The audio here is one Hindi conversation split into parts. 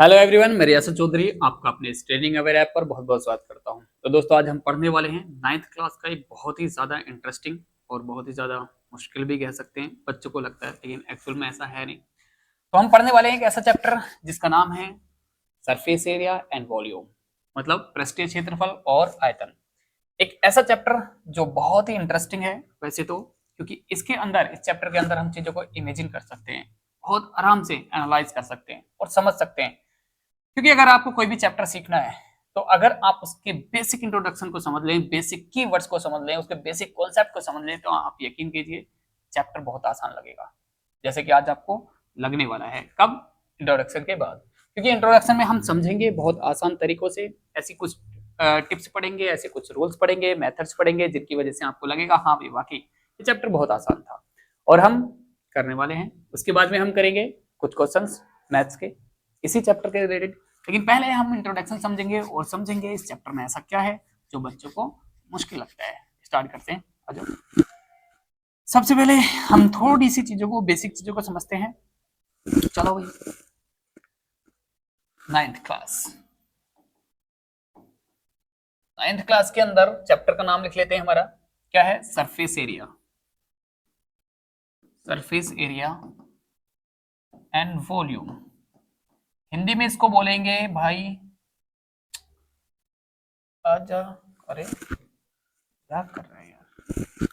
हेलो एवरीवन, मैं रियासत चौधरी आपका अपने इस ट्रेनिंग अवेयर ऐप पर बहुत बहुत स्वागत करता हूं। तो दोस्तों, आज हम पढ़ने वाले हैं नाइन्थ क्लास का एक बहुत ही ज़्यादा इंटरेस्टिंग और बहुत ही ज़्यादा मुश्किल भी कह सकते हैं, बच्चों को लगता है, लेकिन एक्चुअल में ऐसा है नहीं। तो हम पढ़ने वाले हैं एक ऐसा चैप्टर जिसका नाम है सरफेस एरिया एंड वॉल्यूम, मतलब पृष्ठीय क्षेत्रफल और आयतन। एक ऐसा चैप्टर जो बहुत ही इंटरेस्टिंग है वैसे तो, क्योंकि इसके अंदर, इस चैप्टर के अंदर हम चीज़ों को इमेजिन कर सकते हैं, बहुत आराम से एनालाइज कर सकते हैं और समझ सकते हैं। क्योंकि अगर आपको कोई भी चैप्टर सीखना है तो अगर आप उसके बेसिक इंट्रोडक्शन को समझ लें, बेसिक कीवर्ड्स को समझ लें, उसके बेसिक कॉन्सेप्ट को समझ लें, तो आप यकीन कीजिए चैप्टर बहुत आसान लगेगा, जैसे कि आज आपको लगने वाला है। कब? इंट्रोडक्शन के बाद। क्योंकि इंट्रोडक्शन में हम समझेंगे बहुत आसान तरीकों से, ऐसी कुछ टिप्स पढ़ेंगे, ऐसे कुछ रूल्स पढ़ेंगे, मेथड्स पढ़ेंगे, जिनकी वजह से आपको लगेगा हाँ भाई वाकई ये चैप्टर बहुत आसान था, और हम करने वाले हैं। उसके बाद में हम करेंगे कुछ क्वेश्चंस मैथ्स के, इसी चैप्टर के रिलेटेड। लेकिन पहले हम इंट्रोडक्शन समझेंगे और समझेंगे इस चैप्टर में ऐसा क्या है जो बच्चों को मुश्किल लगता है। स्टार्ट करते हैं, आ जाओ। सबसे पहले हम थोड़ी सी चीजों को, बेसिक चीजों को समझते हैं। चलो भाई, नाइन्थ क्लास के अंदर चैप्टर का नाम लिख लेते हैं। हमारा क्या है? Surface area. Surface area and volume. Hindi में इसको बोलेंगे भाई, आजा, अरे क्या कर रहे हैं यार।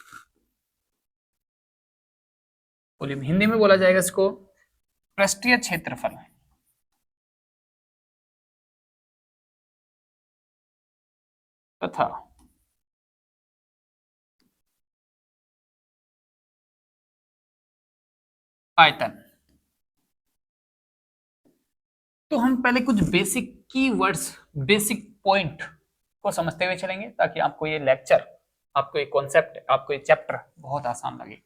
वॉल्यूम हिंदी में बोला जाएगा इसको पृष्ठीय क्षेत्रफल तथा आयतन। तो हम पहले कुछ बेसिक कीवर्ड्स, बेसिक पॉइंट को समझते हुए चलेंगे, ताकि आपको ये लेक्चर, आपको ये कॉन्सेप्ट, आपको ये चैप्टर बहुत आसान लगे।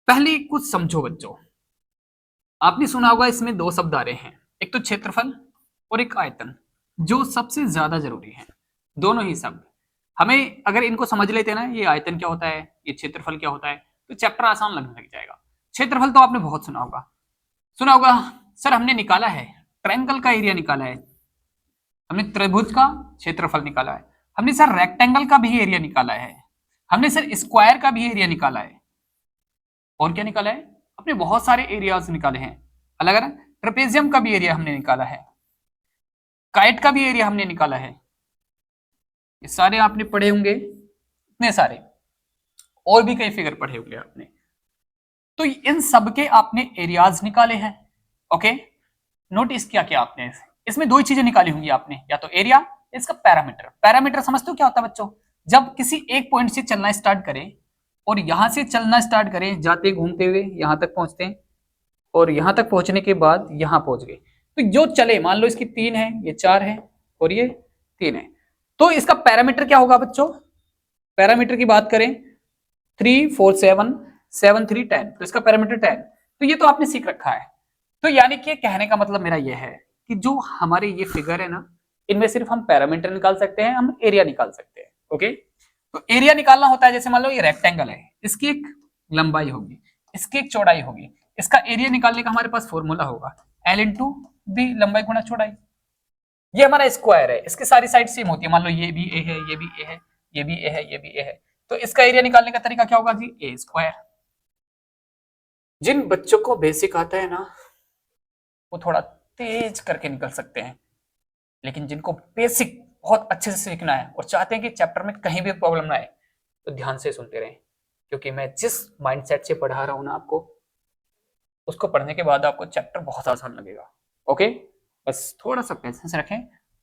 पहले कुछ समझो बच्चों। आपने सुना होगा इसमें दो शब्द आ रहे हैं, एक तो क्षेत्रफल और एक आयतन, जो सबसे ज्यादा जरूरी है। दोनों ही शब्द हमें अगर इनको समझ लेते हैं ना, ये आयतन क्या होता है, ये क्षेत्रफल क्या होता है, तो चैप्टर आसान लगने लग जाएगा। क्षेत्रफल तो आपने बहुत सुना होगा। सुना होगा सर हमने निकाला है, ट्रायंगल का एरिया निकाला है, हमने त्रिभुज का क्षेत्रफल निकाला है, हमने सर रेक्टेंगल का भी एरिया निकाला है, हमने सर स्क्वायर का भी एरिया निकाला है, और क्या निकाला है? अपने बहुत सारे एरियाज निकाले हैं अलग अलग। ट्रेपेजियम का भी एरिया हमने निकाला है, काइट का भी एरिया हमने निकाला है। ये सारे आपने पढ़े होंगे, इतने सारे, और भी कई फिगर पढ़े होंगे आपने। तो इन सब के आपने एरियाज निकाले हैं। ओके, नोटिस किया क्या आपने? इसमें दो ही चीजें निकाली होंगी आपने, या तो एरिया, इसका पैरामीटर। पैरामीटर समझते हो क्या होता है बच्चों? जब किसी एक पॉइंट से चलना स्टार्ट करें और यहां से चलना स्टार्ट करें, जाते घूमते हुए यहां तक पहुंचते हैं, और यहां तक पहुंचने के बाद यहां पहुंच गए, तो जो चले, मान लो इसकी 3 है, ये 4 है और ये 3 है, तो इसका पैरामीटर क्या होगा बच्चों? पैरामीटर की बात करें 3 4 7 7 3 10, तो इसका पैरामीटर 10। तो ये तो आपने सीख रखा है। तो यानी कि कहने का मतलब मेरा ये है कि जो हमारे ये फिगर है ना, इनमें सिर्फ हम पैरामीटर निकाल सकते हैं, हम एरिया निकाल सकते हैं। ओके, तो एरिया निकालना होता है, जैसे मान लो ये रेक्टेंगल है, इसकी एक लंबाई होगी, इसकी एक चौड़ाई होगी, इसका एरिया निकालने का हमारे पास फॉर्मूला होगा एल इंटू बी, लंबाई गुणा चौड़ाई। ये हमारा स्क्वायर है, इसकी सारी साइड सेम होती है, मान लो ये भी ए है, ये भी ए है, ये भी ए है, ये भी ए है, तो इसका एरिया निकालने का तरीका क्या होगा जी? ए स्क्वायर। जिन बच्चों को बेसिक आता है ना, वो थोड़ा तेज करके निकल सकते हैं, लेकिन जिनको बेसिक बहुत अच्छे से सीखना है और चाहते हैं कि चैप्टर में कहीं भी प्रॉब्लम ना आए, तो ध्यान से सुनते रहें, क्योंकि मैं जिस माइंडसेट से पढ़ा रहा हूं ना आपको, उसको पढ़ने के बाद आपको चैप्टर बहुत आसान लगेगा। ओके, बस थोड़ा सा पेशेंस रखें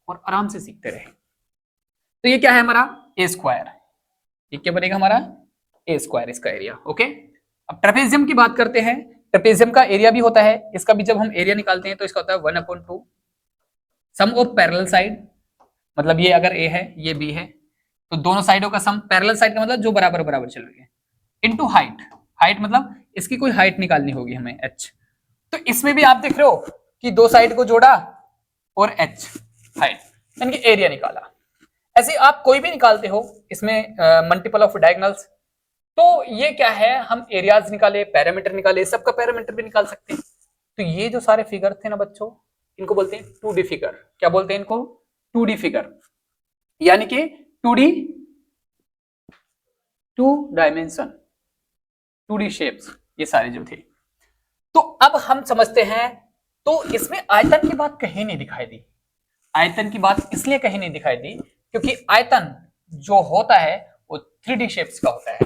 और आराम से सीखते रहें। तो ये क्या है हमारा? ए स्क्वायर। ये क्या बनेगा हमारा? ए स्क्वायर, इसका एरिया। ओके, अब ट्रेपेजियम की बात करते हैं। ट्रेपेजियम का एरिया भी होता है, इसका भी जब हम एरिया निकालते हैं तो इसका होता है 1/2 सम ऑफ पैरेलल साइड। मतलब ये अगर ए है, ये बी है, तो दोनों साइडों का सम, पैरेलल साइड का मतलब जो बराबर बराबर चल रही है, इनटू हाइट। हाइट मतलब इसकी कोई हाइट निकालनी होगी हमें, एच। तो इसमें भी आप देख रहे हो कि दो साइड को जोड़ा और एच हाइट, यानी कि एरिया निकाला। ऐसे आप कोई भी निकालते हो इसमें मल्टीपल ऑफ डायगोनल्स, तो ये क्या है, हम एरियाज निकाले, पैरामीटर निकाले, सबका पैरामीटर भी निकाल सकते हैं। तो ये जो सारे फिगर थे ना बच्चों, इनको बोलते हैं 2D फिगर। क्या बोलते हैं इनको? 2D फिगर, यानी कि 2D, 2 डायमेंशन, 2D शेप्स, ये सारे जो थे। तो अब हम समझते हैं, तो इसमें आयतन की बात कहीं नहीं दिखाई दी। आयतन की बात इसलिए कहीं नहीं दिखाई दी क्योंकि आयतन जो होता है वो 3D शेप्स का होता है,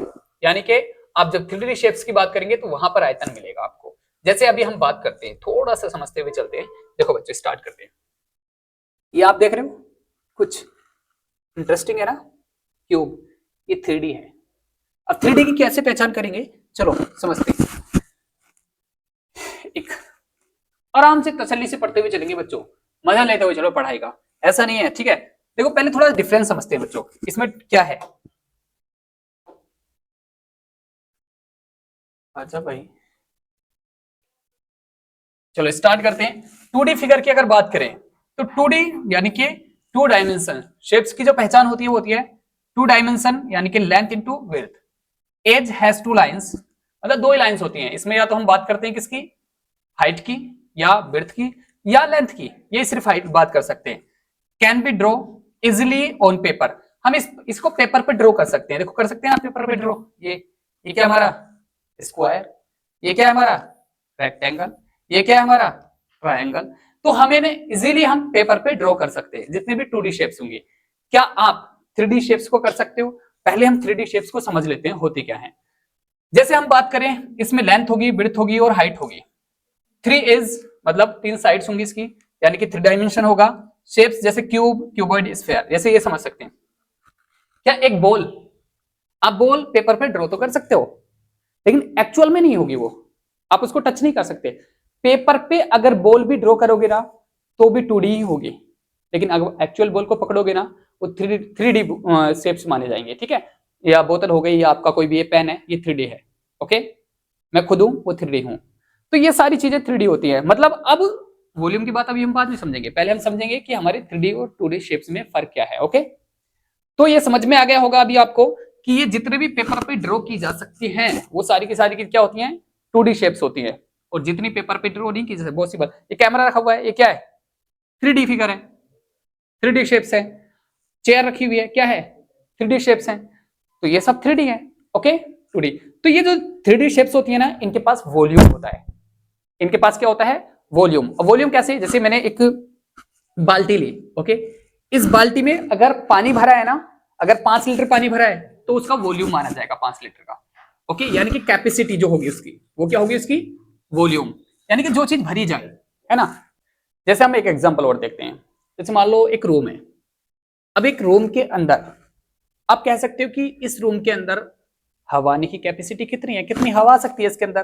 यानी कि आप जब 3D शेप्स की बात करेंगे तो वहां पर आयतन मिलेगा आपको। जैसे अभी हम बात करते हैं, थोड़ा सा समझते हुए चलते हैं। देखो बच्चे, स्टार्ट करते हैं। ये आप देख रहे हो, कुछ इंटरेस्टिंग है ना, क्यूब, ये 3D है। अब 3D की कैसे पहचान करेंगे, चलो समझते हैं। एक आराम से तसल्ली से पढ़ते हुए चलेंगे बच्चों, मजा लेते हुए चलो पढ़ाई का, ऐसा नहीं है, ठीक है। देखो पहले थोड़ा डिफरेंस समझते हैं बच्चों, इसमें क्या है। अच्छा भाई, चलो स्टार्ट करते हैं। 2D फिगर की अगर बात करें तो 2D यानी कि 2 डायमेंशन शेप्स की जो पहचान होती है वो होती है 2 डायमेंशन, यानी कि length into width. Edge has 2 lines, मतलब 2 ही लाइंस होती हैं इसमें, या तो हम बात करते हैं किसकी, हाइट की, या विड्थ की, या लेंथ की, ये सिर्फ हाइट बात कर सकते हैं। Can be draw easily on paper, हम इसको पेपर पे ड्रॉ कर सकते हैं। देखो कर सकते हैं आप पेपर पे ड्रॉ। ये क्या हमारा स्क्वायर, ये क्या है हमारा रेक्टेंगल, ये क्या है हमारा ट्रायंगल। तो हमें इजीली हम पेपर पे ड्रॉ कर सकते हैं जितने भी 2D शेप्स होंगे। क्या आप 3D शेप्स को कर सकते हो? पहले हम 3D शेप्स को समझ लेते हैं होती क्या है। जैसे हम बात करें, इसमें लेंथ होगी, विड्थ होगी और हाइट होगी। 3 इज मतलब 3 साइड्स होंगी इसकी, यानी कि 3 डायमेंशन होगा। शेप्स जैसे क्यूब, क्यूबॉइड, स्फीयर, जैसे ये समझ सकते हैं। क्या एक बॉल, आप बॉल पेपर पे ड्रॉ तो कर सकते हो, लेकिन एक्चुअल में नहीं होगी वो, आप उसको टच नहीं कर सकते। पेपर पे अगर बॉल भी ड्रॉ करोगे ना तो भी 2D ही होगी, लेकिन अगर एक्चुअल बॉल को पकड़ोगे ना वो 3D शेप्स माने जाएंगे, ठीक है। या बोतल हो गई, या आपका कोई भी ये पेन है, ये 3D है, ओके। मैं खुद हूं, वो 3D हूं। तो ये सारी चीजें 3D होती है। मतलब अब वॉल्यूम की बात अभी हम बाद में समझेंगे, पहले हम समझेंगे कि हमारे 3D और 2D शेप्स में फर्क क्या है, ओके। तो ये समझ में आ गया होगा अभी आपको कि ये जितने भी पेपर पे ड्रॉ की जा सकती हैं वो सारी की सारी क्या होती हैं, 2D शेप्स होती है। और जितनी पेपर पे ड्रॉ नहीं की जा सकती, पॉसिबल, ये कैमरा रखा हुआ है, ये क्या है, 3D फिगर है, 3D शेप्स है। चेयर रखी हुई है, क्या है, 3D शेप्स है। तो ये सब 3D है, ओके, 2D। तो ये जो 3D शेप्स होती है ना, इनके पास वॉल्यूम होता है। इनके पास क्या होता है, वॉल्यूम। वॉल्यूम कैसे, जैसे मैंने एक बाल्टी ली, ओके, इस बाल्टी में अगर पानी भरा है ना, अगर 5 लीटर पानी भरा है तो उसका वॉल्यूम माना जाएगा 5 लीटर का, ओके। यानी कि कैपेसिटी जो होगी उसकी, वो क्या होगी उसकी, वॉल्यूम, यानी कि जो चीज भरी जाए, है ना। जैसे हम एक एग्जांपल और देखते हैं। जैसे मान लो एक रूम है, अब एक रूम के अंदर आप कह सकते हो कि इस रूम के अंदर हवा आने की कैपेसिटी कितनी है, कितनी हवा आ सकती है इसके अंदर।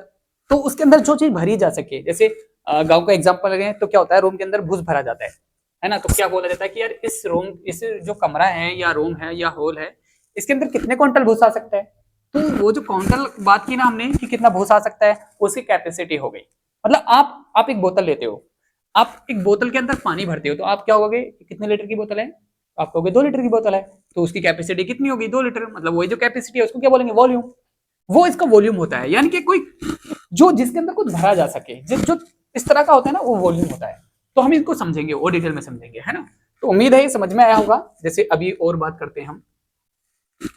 तो उसके अंदर जो चीज भरी जा सके, जैसे गांव का एग्जांपल लगे तो क्या होता है, रूम के अंदर भूस भरा जाता है ना। तो क्या बोला जाता है कि यार इस रूम, इस जो कमरा है या रूम है या हॉल है, इसके अंदर कितने क्विंटल भूस आ सकता है। तो वो जो क्विंटल बात की ना हमने कि कितना भूस आ सकता है, उसकी कैपेसिटी हो गई। मतलब आप एक बोतल लेते हो, आप एक बोतल के अंदर पानी भरते हो, तो आप क्या होगे, कितने लीटर की बोतल है, आप कहोगे 2 लीटर की बोतल है, तो उसकी कैपेसिटी कितनी होगी, 2 लीटर। मतलब वही जो कैपेसिटी है उसको क्या बोलेंगे, वॉल्यूम। वो इसका वॉल्यूम होता है, यानी कि कोई जो जिसके अंदर कुछ भरा जा सके, जो इस तरह का होता है ना, वो वॉल्यूम होता है। तो हम इसको समझेंगे और डिटेल में समझेंगे, है ना। तो उम्मीद है ये समझ में आया होगा। जैसे अभी और बात करते हैं हम,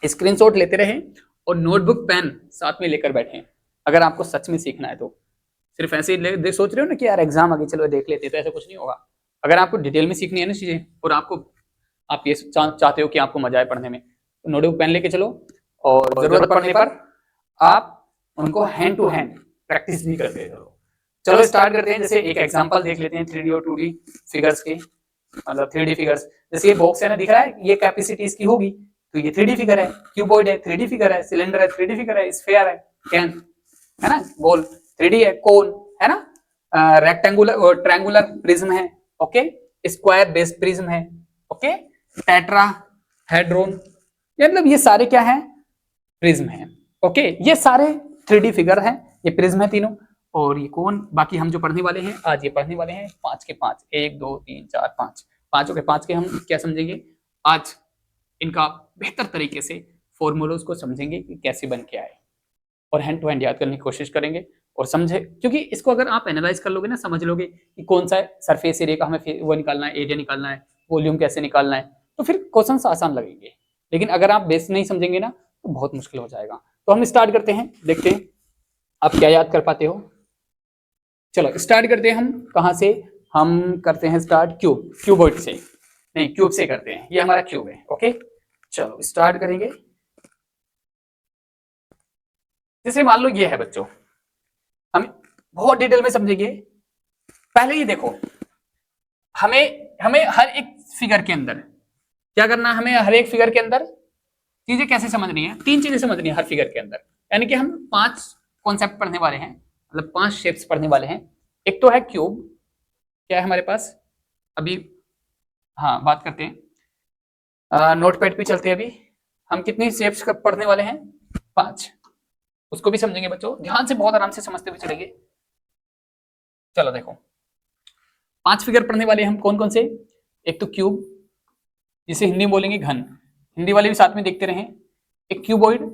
स्क्रीनशॉट लेते रहें और नोटबुक पेन साथ में लेकर बैठे, अगर आपको सच में सीखना है तो। सिर्फ ऐसे ही सोच रहे हो ना कि यार एग्जाम आगे चलो देख लेते हैं, तो ऐसा कुछ नहीं होगा। अगर आपको डिटेल में सीखनी है ना चीजें, और आप ये चाहते हो कि आपको मजा आए पढ़ने में, तो नोटबुक पेन लेके चलो, और जरूरत पड़ने पर आप उनको हैंड टू हैंड प्रैक्टिस भी करते रहो। चलो स्टार्ट करते हैं। जैसे एक एग्जांपल देख लेते हैं 3D और 2D फिगर्स के, मतलब 3D फिगर्स। जैसे ये बॉक्स है ना, दिख रहा है, ये कैपेसिटी इसकी होगी, तो ये 3D फिगर है। क्यूबॉइड है, 3D फिगर है। सिलेंडर है, 3D फिगर है। स्फीयर है, कैन है ना, बॉल 3D है। कोन है ना, रेक्टेंगुलर और ट्रायंगुलर प्रिज्म है, ओके। स्क्वायर बेस प्रिज्म है, ओके। टेट्रा हेड्रोन, मतलब ये सारे क्या है, प्रिज्म है, ओके। ये सारे 3D फिगर हैं, ये प्रिज्म है तीनों। और ये कौन, बाकी हम जो पढ़ने वाले हैं आज, ये पढ़ने वाले हैं 5 के 5, 1 2 3 4 5, पांचों के 5 के हम क्या समझेंगे आज, इनका बेहतर तरीके से फॉर्मूलोज को समझेंगे कि कैसे बन के आए, और हैंड टू हैंड याद करने की कोशिश करेंगे। और समझे, क्योंकि इसको अगर आप एनालाइज कर लोगे ना, समझ लोगे कि कौन सा सरफेस एरिया का हमें वो निकालना है, एरिया निकालना है, वॉल्यूम कैसे निकालना है, तो फिर क्वेश्चन आसान लगेंगे। लेकिन अगर आप बेस नहीं समझेंगे ना तो बहुत मुश्किल हो जाएगा। तो हम स्टार्ट करते हैं, देखते हैं आप क्या याद कर पाते हो। चलो स्टार्ट करते हैं हम कहां से, हम करते हैं स्टार्ट क्यूबॉइड से, नहीं क्यूब से करते हैं, ये हमारा क्यूब है। ओके चलो स्टार्ट करेंगे। जैसे मान लो ये है बच्चों, हम बहुत डिटेल में समझेंगे। पहले ये देखो, हमें हमें हर एक फिगर के अंदर क्या करना है, हमें हर एक फिगर के अंदर चीजें कैसे समझनी है, 3 चीजें समझनी है हर फिगर के अंदर। यानी कि हम 5 कॉन्सेप्ट पढ़ने वाले हैं, मतलब 5 शेप्स पढ़ने वाले हैं। एक तो है क्यूब, क्या है हमारे पास अभी, हाँ बात करते हैं, नोटपैड पे चलते हैं। अभी हम कितनी शेप्स पढ़ने वाले हैं, 5, उसको भी समझेंगे बच्चों, ध्यान से बहुत आराम से समझते हुए चलेंगे। चलो देखो 5 फिगर पढ़ने वाले हम कौन कौन से, एक तो क्यूब जिसे हिंदी में बोलेंगे घन, हिंदी वाले भी साथ में देखते रहें। एक क्यूबॉइड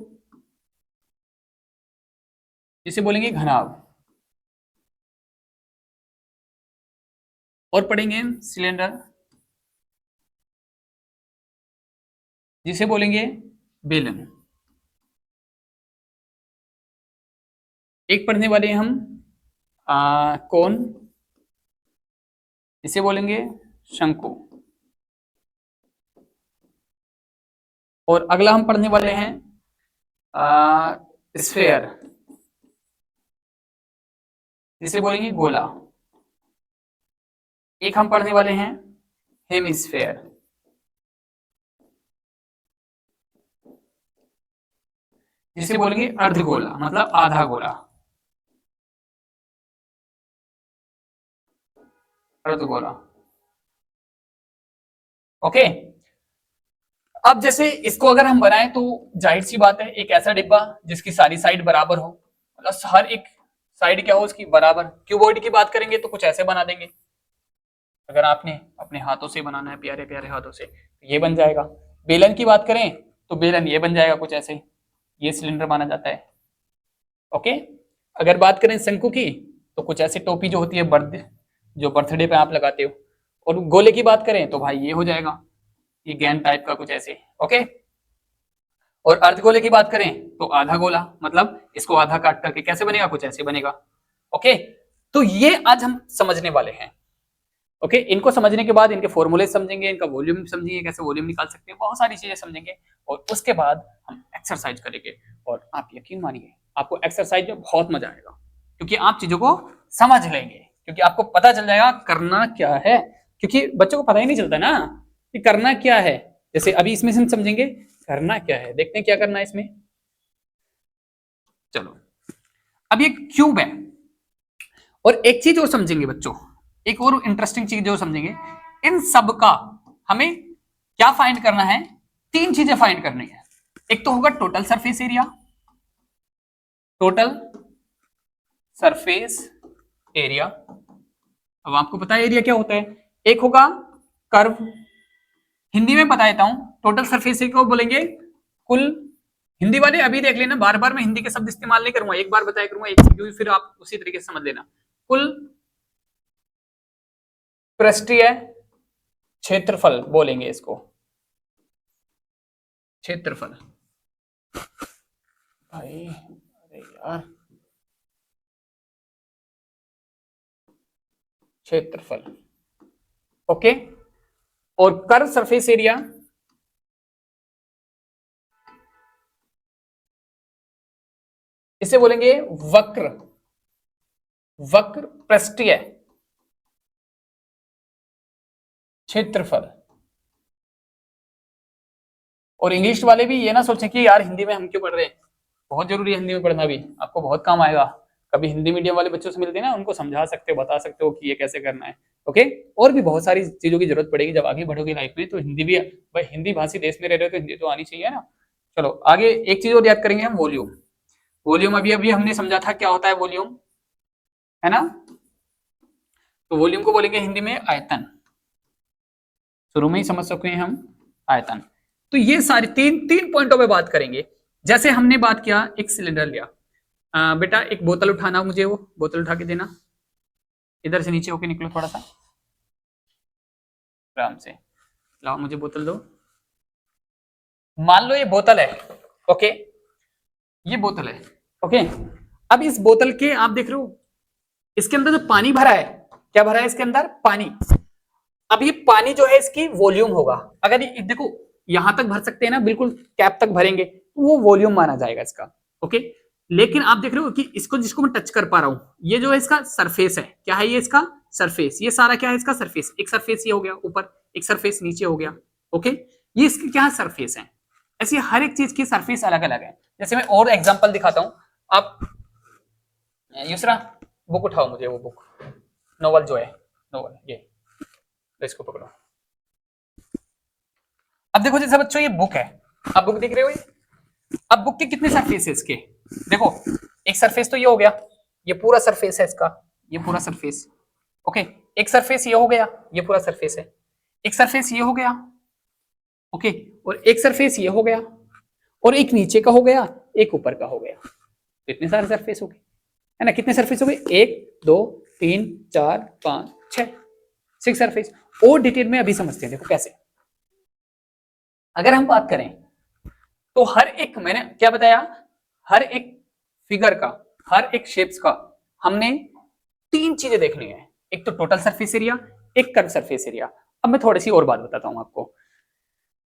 जिसे बोलेंगे घनाभ, और पढ़ेंगे सिलेंडर जिसे बोलेंगे बेलन। एक पढ़ने वाले हैं हम कोन जिसे बोलेंगे शंकु, और अगला हम पढ़ने वाले हैं स्फेयर जिसे बोलेंगे गोला। एक हम पढ़ने वाले हैं हेमिस्फेयर जिसे बोलेंगे अर्धगोला, मतलब आधा गोला, अर्धगोला। ओके अब जैसे इसको अगर हम बनाएं तो जाहिर सी बात है, एक ऐसा डिब्बा जिसकी सारी साइड बराबर हो, मतलब हर एक साइड क्या हो उसकी बराबर। क्यूबॉइड की बात करेंगे तो कुछ ऐसे बना देंगे, अगर आपने अपने हाथों से बनाना है, प्यारे प्यारे हाथों से, तो ये बन जाएगा। बेलन की बात करें तो बेलन ये बन जाएगा कुछ ऐसे, ये सिलेंडर माना जाता है। ओके अगर बात करें शंकु की तो कुछ ऐसे टोपी जो होती है जो बर्थडे पे आप लगाते हो। और गोले की बात करें तो भाई ये हो जाएगा, ये गेंद टाइप का कुछ ऐसे। ओके और अर्धगोले की बात करें तो आधा गोला, मतलब इसको आधा काट करके कैसे बनेगा, कुछ ऐसे बनेगा। ओके तो ये आज हम समझने वाले हैं। ओके इनको समझने के बाद इनके फॉर्मूले समझेंगे, इनका वॉल्यूम समझेंगे, कैसे वॉल्यूम निकाल सकते हैं, बहुत सारी चीजें समझेंगे। और उसके बाद हम एक्सरसाइज करेंगे, और आप यकीन मानिए आपको एक्सरसाइज में बहुत मजा आएगा, क्योंकि आप चीजों को समझ लेंगे, क्योंकि आपको पता चल जाएगा करना क्या है। क्योंकि बच्चों को पता ही नहीं चलता ना कि करना क्या है। जैसे अभी इसमें हम समझेंगे करना क्या है, देखते हैं क्या करना है इसमें। चलो अब ये क्यूब है, और एक चीज और समझेंगे बच्चों, एक और इंटरेस्टिंग चीज जो समझेंगे, इन सब का हमें क्या फाइंड करना है, 3 चीजें फाइंड करनी है। एक तो होगा total surface area, total surface area, अब आपको पता है एरिया क्या होता है। एक होगा कर्व, हिंदी में बता देता हूं, टोटल सरफेस एरिया को बोलेंगे कुल, हिंदी वाले अभी देख लेना, बार बार मैं हिंदी के शब्द इस्तेमाल नहीं करूंगा, एक बार बताया करूंगा, एक फिर आप उसी तरीके से समझ लेना। कुल पृष्ठीय क्षेत्रफल बोलेंगे इसको, क्षेत्रफल। भाई अरे यार, क्षेत्रफल। ओके और कर्व सरफेस एरिया इसे बोलेंगे वक्र, वक्र पृष्ठीय क्षेत्रफल। और इंग्लिश वाले भी ये ना सोचें कि यार हिंदी में हम क्यों पढ़ रहे हैं, बहुत जरूरी है हिंदी में पढ़ना भी, आपको बहुत काम आएगा। कभी हिंदी मीडियम वाले बच्चों से मिलते हैं ना, उनको समझा सकते हो, बता सकते हो कि ये कैसे करना है। ओके और भी बहुत सारी चीजों की जरूरत पड़ेगी जब आगे बढ़ोगे लाइफ में, तो हिंदी भी, भाई हिंदी भाषी देश में रह रहे हो तो हिंदी तो आनी चाहिए ना। चलो आगे एक चीज और याद करेंगे हम, वॉल्यूम। वॉल्यूम अभी अभी हमने समझा था क्या होता है वॉल्यूम, है ना। तो वॉल्यूम को बोलेंगे हिंदी में आयतन, शुरू में ही समझ सकते हैं हम, आयतन। तो ये सारी तीन पॉइंटों पे बात करेंगे। जैसे हमने बात किया, एक सिलेंडर लिया, बेटा एक बोतल उठाना, मुझे वो बोतल उठा के देना। इधर से नीचे होके निकलो थोड़ा सा आराम से। लाओ मुझे बोतल दो। मान लो ये बोतल है, ओके, ये बोतल है, ओके। अब इस बोतल के आप देख रहे हो इसके अंदर जो पानी भरा है, क्या भरा है इसके अंदर? पानी। अब ये पानी जो है इसकी वॉल्यूम होगा। अगर ये देखो यहां तक भर सकते हैं ना, बिल्कुल कैप तक भरेंगे तो वो वॉल्यूम माना जाएगा इसका, ओके। लेकिन आप देख रहे हो कि इसको जिसको मैं टच कर पा रहा हूं, ये जो है इसका सरफेस है, क्या है ये इसका सरफेस, ये सारा क्या है इसका सरफेस। एक सरफेस ये हो गया ऊपर, एक सरफेस नीचे हो गया, ओके। ये इसके क्या सरफेस है। ऐसे हर एक चीज की सरफेस अलग अलग है। जैसे मैं और एग्जांपल दिखाता हूं। आप यूसरा बुक उठाओ मुझे, वो बुक नोवेल जो है, नोवेल ये, तो इसको पकड़ो। अब देखो जैसे बच्चों ये बुक है, आप बुक देख रहे हो ये। अब बुक के कितने सरफेस है इसके? देखो एक सरफेस तो ये हो गया, ये पूरा सरफेस है इसका, ये पूरा सरफेस, ओके। एक सरफेस ये हो गया, ये पूरा सरफेस है। एक सरफेस ये हो गया, ओके, और एक सरफेस ये हो गया, और एक नीचे का हो गया, एक ऊपर का हो गया। तो इतने सारे सरफेस हो गए, है ना। कितने सरफेस हो गए? 1 2 3 4 5 6 सरफेस। और डिटेल में अभी समझते हैं, देखो कैसे। अगर हम बात करें तो हर एक, मैंने क्या बताया, हर एक फिगर का, हर एक शेप्स का हमने 3 चीजें देखनी है। एक तो टोटल सरफेस एरिया, एक कर्व सरफेस एरिया। अब मैं थोड़ी सी और बात बताता हूं आपको।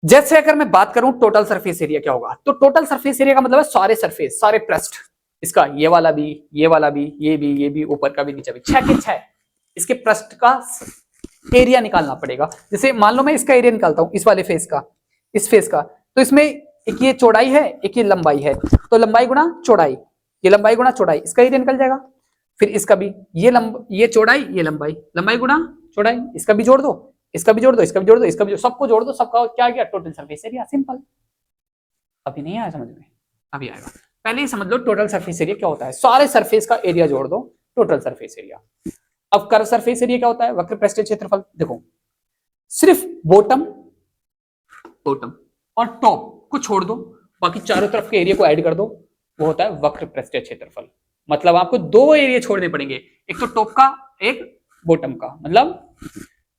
जैसे अगर मैं बात करूं टोटल सरफेस एरिया क्या होगा, तो टोटल सरफेस एरिया का मतलब है सारे सरफेस, सारे पृष्ठ, इसका ये वाला भी, ये वाला भी, ये भी, ये भी, ऊपर का भी, नीचे भी, 6 के 6 इसके पृष्ठ का एरिया निकालना पड़ेगा। जैसे मान लो मैं इसका एरिया निकालता हूं, इस वाले फेस का, इस फेस का, तो इसमें एक ये चौड़ाई है, एक ये लंबाई है, तो लंबाई गुणा चौड़ाई, ये लंबाई गुणा चौड़ाई, इसका एरिया निकल जाएगा। फिर इसका भी ये चौड़ाई, ये लंबाई, लंबाई गुणा चौड़ाई, इसका भी जोड़ दो, इसका भी जोड़ दो, इसका भी जोड़ दो, इसका भी सबको जोड़ दो, सबका क्या गया? Total surface area. सिंपल। अभी नहीं आया समझ में? अभी आएगा। पहले ही समझ लो टोटल सरफेस एरिया क्या होता है। सारे सरफेस का एरिया जोड़ दो, टोटल सरफेस एरिया। अब कर्व सरफेस एरिया क्या होता है? वक्र पृष्ठीय क्षेत्रफल। देखो सिर्फ बॉटम और टॉप को छोड़ दो, बाकी चारों तरफ के एरिया को ऐड कर दो, वो होता है वक्र पृष्ठीय क्षेत्रफल। मतलब आपको 2 एरिया छोड़ने पड़ेंगे, एक तो टॉप का, एक बॉटम का, मतलब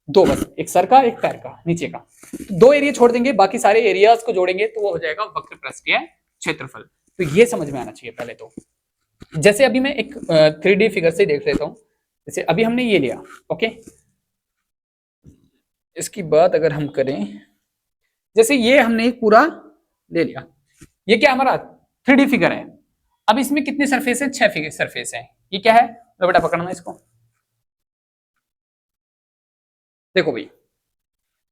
2 बस, एक सर का, एक पैर का, नीचे का। तो 2 एरिया छोड़ देंगे, बाकी सारे एरियाज को जोड़ेंगे तो वो हो जाएगा वक्र पृष्ठीय क्षेत्रफल। तो ये समझ में आना चाहिए पहले तो। जैसे अभी मैं एक 3D फिगर से देख लेता हूं। जैसे अभी हमने ये लिया, ओके। इसकी बात अगर हम करें, जैसे ये हमने पूरा ले लिया, ये क्या हमारा 3D फिगर है। अब इसमें कितने सरफेस है? 6 फिगर सरफेस है। ये क्या है? लो बेटा पकड़ना इसको। देखो भाई,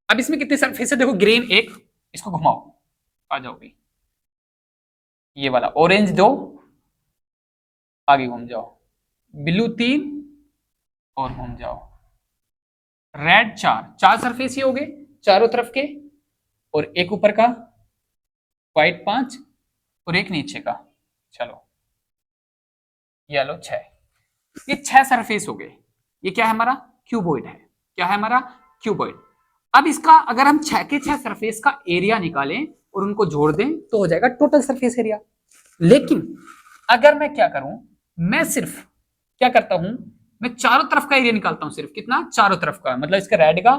अब इसमें कितने सरफेस है? देखो ग्रीन एक, इसको घुमाओ, आ जाओ भाई, ये वाला ऑरेंज 2, आगे घूम जाओ, ब्लू 3 और घूम जाओ, रेड 4 सरफेस ये हो गए चारों तरफ के, और एक ऊपर का, व्हाइट 5 और एक नीचे का। चलो येलो 6, ये 6 सरफेस हो गए। ये क्या है? हमारा क्यूबॉइड है। क्या है? हमारा क्यूबॉइड। अब इसका अगर हम 6 के 6 सरफेस का एरिया निकालें और उनको जोड़ दें तो हो जाएगा टोटल सरफेस एरिया। लेकिन अगर मैं क्या करूं, मैं सिर्फ क्या करता हूं, मैं चारों तरफ का एरिया निकालता हूं। सिर्फ कितना? चारों तरफ का, मतलब इसका रेड का,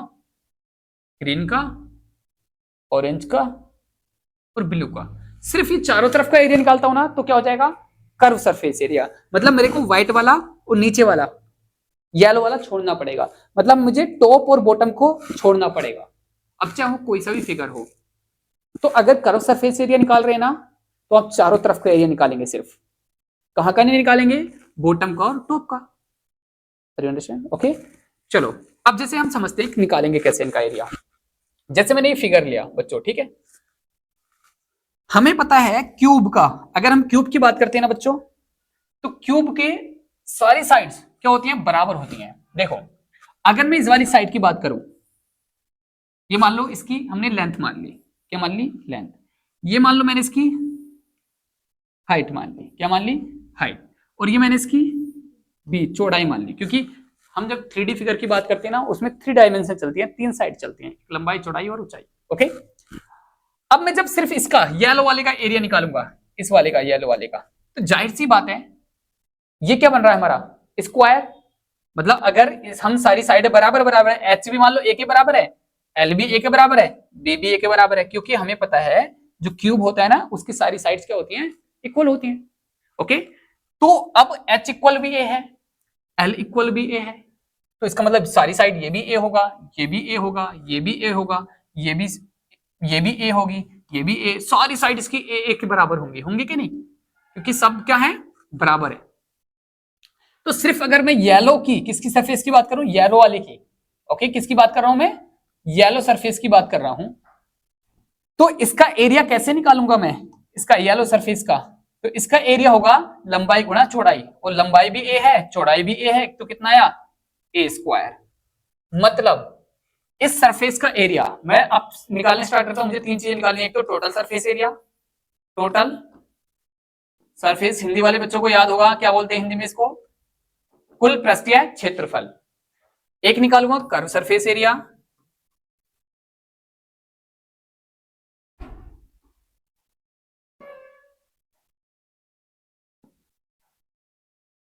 ग्रीन का, ऑरेंज का और ब्लू का, सिर्फ ये चारों तरफ का एरिया निकालता हूं ना, तो क्या हो जाएगा? Curve surface area. मतलब मेरे को व्हाइट वाला और नीचे वाला येलो वाला छोड़ना पड़ेगा, मतलब मुझे टॉप और बॉटम को छोड़ना पड़ेगा। अब चाहे कोई सा भी फिगर हो, तो अगर कर्व सरफेस एरिया निकाल रहे हैं ना, तो आप चारों तरफ का एरिया निकालेंगे। सिर्फ कहां का नहीं निकालेंगे? बॉटम का और टॉप का। अंडरस्टैंड? ओके चलो, अब जैसे हम समझते हैं कि निकालेंगे कैसे इनका एरिया। जैसे मैंने ये फिगर लिया बच्चों, ठीक है, हमें पता है क्यूब का, अगर हम क्यूब की बात करते हैं ना बच्चों, तो क्यूब के सारी साइड्स क्या होती हैं? बराबर होती हैं। देखो अगर मैं इस वाली साइड की बात करूं, ये मान लो इसकी हमने लेंथ मान ली, क्या मान ली? लेंथ। ये मान लो मैंने इसकी हाइट मान ली, क्या मान ली? हाइट। और ये मैंने इसकी भी चौड़ाई मान ली, क्योंकि हम जब 3D फिगर की बात करते हैं ना, उसमें 3 डायमेंशन चलती हैं, 3 साइड चलती हैं, लंबाई, चौड़ाई और ऊंचाई। ओके, अब मैं जब सिर्फ इसका येलो वाले का एरिया निकालूंगा, इस वाले का, येलो वाले का, तो जाहिर सी बात है ये क्या बन रहा है हमारा स्क्वायर, मतलब अगर हम सारी साइड बराबर बराबर है, एच भी मान लो ए के बराबर है, एल भी ए के बराबर है, बी भी ए के बराबर है, क्योंकि हमें पता है जो क्यूब होता है ना उसकी सारी साइड्स क्या होती हैं, इक्वल होती हैं। ओके, तो अब एच इक्वल भी ए है, एल इक्वल भी ए है, तो इसका मतलब सारी साइड ये भी ए होगा, ये भी ए होगा, ये भी ए होगा, ये भी ए होगी, ये भी ए, सारी साइड इसकी ए के बराबर होंगी, होंगी कि नहीं, क्योंकि सब क्या है, बराबर है। तो सिर्फ अगर मैं येलो की, किसकी सरफेस की बात करूं, येलो वाले की, ओके, किसकी बात कर रहा हूं मैं, येलो सरफेस की बात कर रहा हूं, तो इसका एरिया कैसे निकालूंगा मैं, इसका येलो सरफेस का, तो इसका एरिया होगा लंबाई गुणा चौड़ाई, और लंबाई भी ए है, चौड़ाई भी ए है, तो कितना आया, ए स्क्वायर। मतलब इस सरफेस का एरिया मैं अब निकालने स्टार्ट करता हूं, मुझे तीन चीजें निकालनी है, एक तो total surface area, total surface Hindi वाले बच्चों को याद होगा क्या बोलते हैं हिंदी में इसको, कुल पृष्ठीय क्षेत्रफल। एक निकालूंगा कर्व सरफेस एरिया,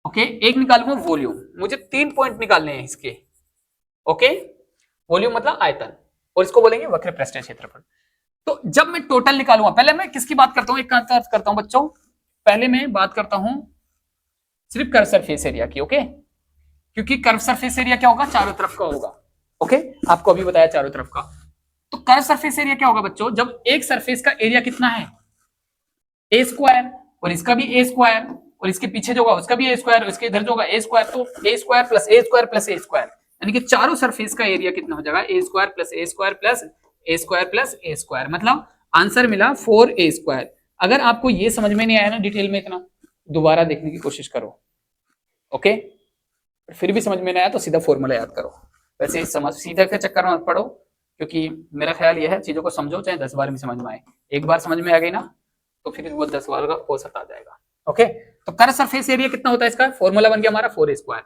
ओके, एक निकालूंगा वॉल्यूम, मुझे 3 पॉइंट निकालने हैं इसके, ओके, वॉल्यूम मतलब आयतन, और इसको बोलेंगे वक्र पृष्ठीय क्षेत्रफल। तो जब मैं टोटल निकालूंगा, पहले मैं किसकी बात करता हूं, एक करता हूं बच्चों, पहले मैं बात करता हूं सिर्फ कर्व सरफेस एरिया की, ओके, क्योंकि कर्व सरफेस एरिया क्या होगा, चारों तरफ का होगा, ओके, आपको अभी बताया चारों तरफ का। तो कर्व सरफेस एरिया क्या होगा बच्चों, जब एक सरफेस का एरिया कितना है, ए स्क्वायर, और इसका भी ए स्क्वायर, और इसके पीछे जो होगा उसका भी ए स्क्वायर, और इसके इधर जो होगा ए स्क्वायर, तो ए स्क्वायर प्लस ए स्क्वायर प्लस ए स्क्वायर, यानी कि चारों सरफेस का एरिया कितना हो जाएगा, ए स्क्वायर प्लस ए स्क्वायर प्लस ए स्क्वायर प्लस ए स्क्वायर, मतलब आंसर मिला 4a स्क्वायर। अगर आपको ये समझ में नहीं आया ना डिटेल में इतना, दोबारा देखने की कोशिश करो, ओके, फिर भी समझ में नहीं आया तो सीधा फॉर्मूला याद करो, वैसे समझ सीधा के चक्कर में मत पड़ो, क्योंकि मेरा ख्याल यह है चीजों को समझो चाहे 10 बार में समझ में आए, एक बार समझ में आ गई ना तो फिर वो 10 बार का औसत आ जाएगा, ओके। तो कर्व सरफेस एरिया कितना होता है इसका, फॉर्मूला बन गया हमारा 4a स्क्वायर।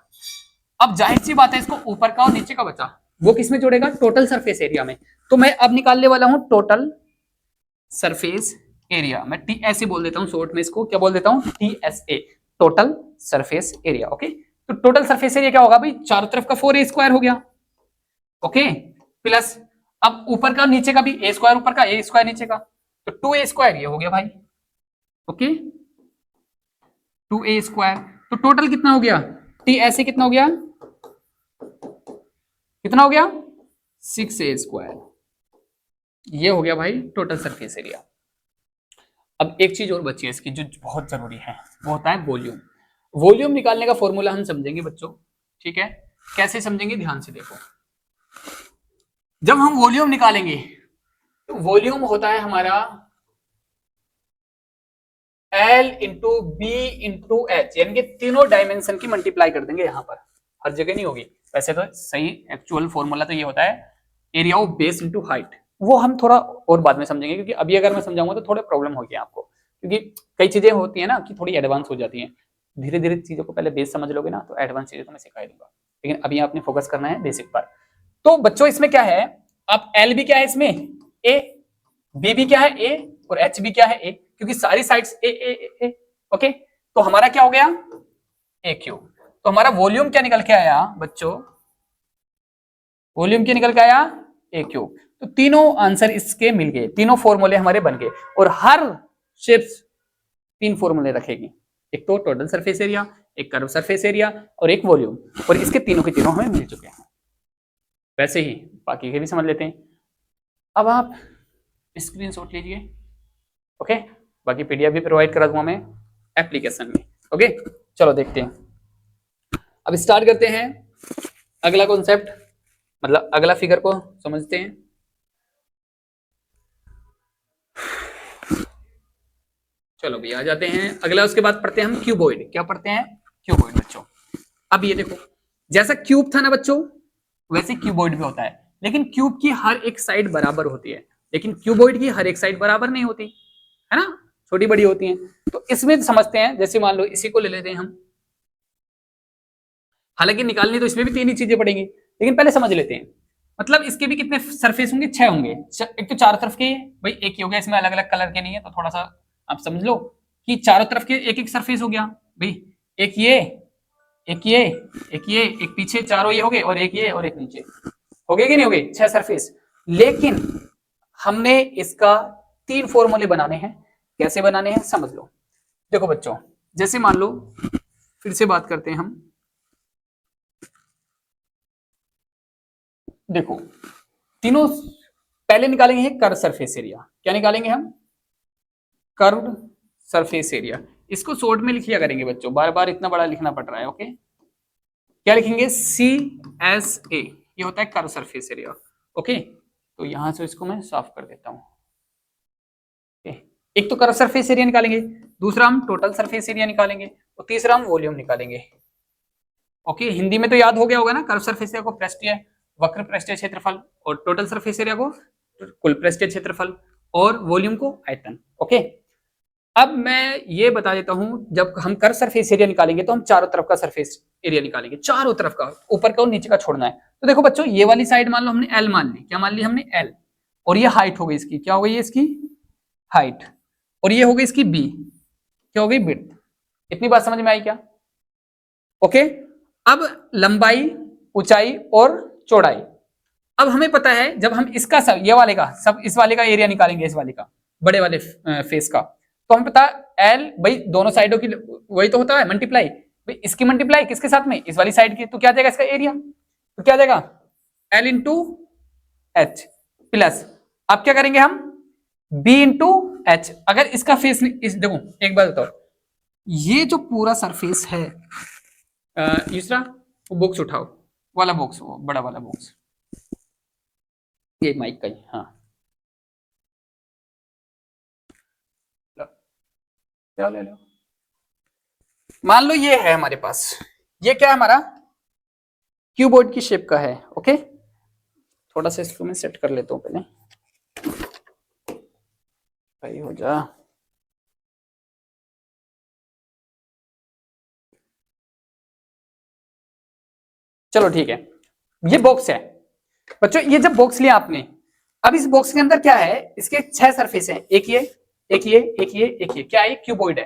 अब जाहिर सी बात है इसको ऊपर का और नीचे का बचा, वो किसमें जोड़ेगा, टोटल सरफेस एरिया में, तो मैं अब निकालने वाला हूं टोटल सरफेस एरिया, मैं टी ऐसे बोल देता हूं शॉर्ट में, इसको क्या बोल देता हूं, TSA, total surface area, okay. तो टोटल सरफेस एरिया क्या होगा भाई, चारों तरफ का 4a स्क्वायर हो गया, ओके, प्लस अब ऊपर का नीचे का भी a स्क्वायर ऊपर का, a स्क्वायर नीचे का, तो 2a स्क्वायर ये हो गया भाई, ओके, 2a स्क्वायर, तो टोटल कितना हो गया, TSA कितना हो गया, कितना हो गया, 6a स्क्वायर, ये हो गया भाई टोटल सरफेस एरिया। अब एक चीज और बची है इसकी जो बहुत जरूरी है, वो होता है वॉल्यूम। वॉल्यूम निकालने का फॉर्मूला हम समझेंगे बच्चों, ठीक है, कैसे समझेंगे ध्यान से देखो। जब हम वॉल्यूम निकालेंगे तो वॉल्यूम होता है हमारा L into B into H, यानी कि तीनों डायमेंशन की मल्टीप्लाई कर देंगे, यहाँ पर हर जगह नहीं होगी, वैसे तो सही एक्चुअल फॉर्मूला तो ये होता है area of base into height, वो हम थोड़ा और बाद में समझेंगे, क्योंकि अभी अगर मैं समझाऊंगा तो थोड़ा प्रॉब्लम होगी आपको, क्योंकि कई चीजें होती है ना कि थोड़ी एडवांस हो जाती हैं, धीरे धीरे चीजों को पहले बेस समझ लोगे ना तो एडवांस चीजें तो मैं सिखा दूंगा, लेकिन अभी आपने फोकस करना है बेसिक पर। तो बच्चों इसमें क्या है, आप एल भी क्या है इसमें ए, बी भी क्या है ए, और एच भी क्या है ए, क्योंकि सारी sides A A A A, okay, तो हमारा क्या हो गया ए क्यूब। तो हमारा वॉल्यूम क्या निकल के आया बच्चों, वॉल्यूम क्या निकल के आया ए क्यूब। तो तीनों आंसर इसके मिल गए, तीनों फॉर्मूले हमारे बन गए, और हर शेप्स 3 फॉर्मूले रखेगी, एक तो टोटल सरफेस एरिया, एक कर्व सरफेस एरिया, और एक वॉल्यूम, और इसके तीनों के तीनों हमें मिल चुके हैं। वैसे ही बाकी के भी समझ लेते हैं। अब आप स्क्रीनशॉट लीजिए, ओके, बाकी पीडीएफ भी प्रोवाइड करा दूंगा मैं एप्लीकेशन में, ओके। चलो देखते हैं, अब स्टार्ट करते हैं अगला कॉन्सेप्ट, मतलब अगला फिगर को समझते हैं। चलो भी आ जाते हैं अगला, उसके बाद पढ़ते हैं हम क्यूबॉइड। क्या पढ़ते हैं, क्यूबॉइड बच्चों। अब ये देखो, जैसा क्यूब था ना बच्चों वैसे क्यूबॉइड भी होता है, लेकिन क्यूब की हर एक साइड बराबर होती है, लेकिन क्यूबॉइड की हर एक साइड बराबर नहीं होती है ना, छोटी बड़ी होती है। तो इसमें समझते हैं, जैसे मान लो इसी को ले लेते हैं हम, हालांकि निकालनी तो इसमें भी 3 ही चीजें पड़ेंगी, लेकिन पहले समझ लेते हैं। मतलब इसके भी कितने सरफेस होंगे, 6 होंगे, एक तो चारों तरफ के भाई एक ही हो गया, इसमें अलग अलग कलर के नहीं है, तो थोड़ा सा आप समझ लो कि चारों तरफ के एक एक सरफेस हो गया भाई, एक ये एक ये, एक ये, एक पीछे, चारों ये हो गए, और एक ये और एक नीचे, हो गए कि नहीं हो गए, 6 सरफेस। लेकिन हमने इसका 3 फॉर्मूले बनाने हैं। कैसे बनाने हैं समझ लो। देखो बच्चों, जैसे मान लो, फिर से बात करते हैं हम। देखो तीनों पहले निकालेंगे कर्व सरफेस एरिया। क्या निकालेंगे हम? Curve surface area. इसको शॉर्ट में लिख लिया करेंगे बच्चों, बार बार इतना बड़ा लिखना पड़ रहा है। ओके, क्या लिखेंगे? CSA, ये होता है कर्व सरफेस एरिया। ओके, तो यहां से इसको मैं साफ कर देता हूं। एक तो कर्व सरफेस एरिया निकालेंगे, दूसरा हम टोटल सरफेस एरिया निकालेंगे, और तीसरा हम वॉल्यूम निकालेंगे। ओके, हिंदी में तो याद हो गया होगा ना, कर्व सरफेस एरिया को पृष्ठीय वक्र पृष्ठीय क्षेत्रफल, और टोटल सरफेस एरिया को कुल पृष्ठीय क्षेत्रफल, और वॉल्यूम को आयतन। ओके, अब मैं ये बता देता हूं, जब हम कर्व सरफेस एरिया निकालेंगे तो हम चारों तरफ का सरफेस एरिया निकालेंगे, चारों तरफ का, ऊपर का और नीचे का छोड़ना है। तो देखो बच्चों, ये वाली साइड मान लो हमने L मान ली। क्या मान ली हमने? L। और ये हाइट हो गई इसकी, क्या हो गई इसकी? हाइट। और ये हो गई इसकी B, क्या हो गई? विड्थ। इतनी बात समझ में आई क्या? ओके, अब लंबाई, ऊंचाई और चौड़ाई। अब हमें पता है, जब हम इसका सब, ये वाले का सब, इस वाले का एरिया निकालेंगे, इस वाले का, बड़े वाले फेस का, तो हमें पता L, भाई दोनों साइडों की वही तो होता है मल्टीप्लाई, भाई इसकी मल्टीप्लाई किसके साथ में? इस वाली साइड की, तो क्या आ जाएगा इसका एरिया? तो क्या आ जाएगा? L इंटू एच प्लस, अब क्या करेंगे हम? B into H. अगर इसका फेस, इस देखो एक बात बताओ, ये जो पूरा सरफेस है, दूसरा वो बॉक्स उठाओ, वाला बॉक्स, वो बड़ा वाला बॉक्स, ये माइक का ही, हाँ लो ले लो। मान लो ये है हमारे पास, ये क्या है हमारा? क्यूबॉइड की शेप का है। ओके, थोड़ा सा इसको मैं सेट कर लेता हूँ पहले, भाई हो जा। चलो ठीक है, ये बॉक्स है बच्चों। ये जब बॉक्स लिया आपने, अब इस बॉक्स के अंदर क्या है? इसके 6 सरफेस हैं, एक ये, एक ये, एक ये, एक ये, क्या है? क्यूबॉइड है।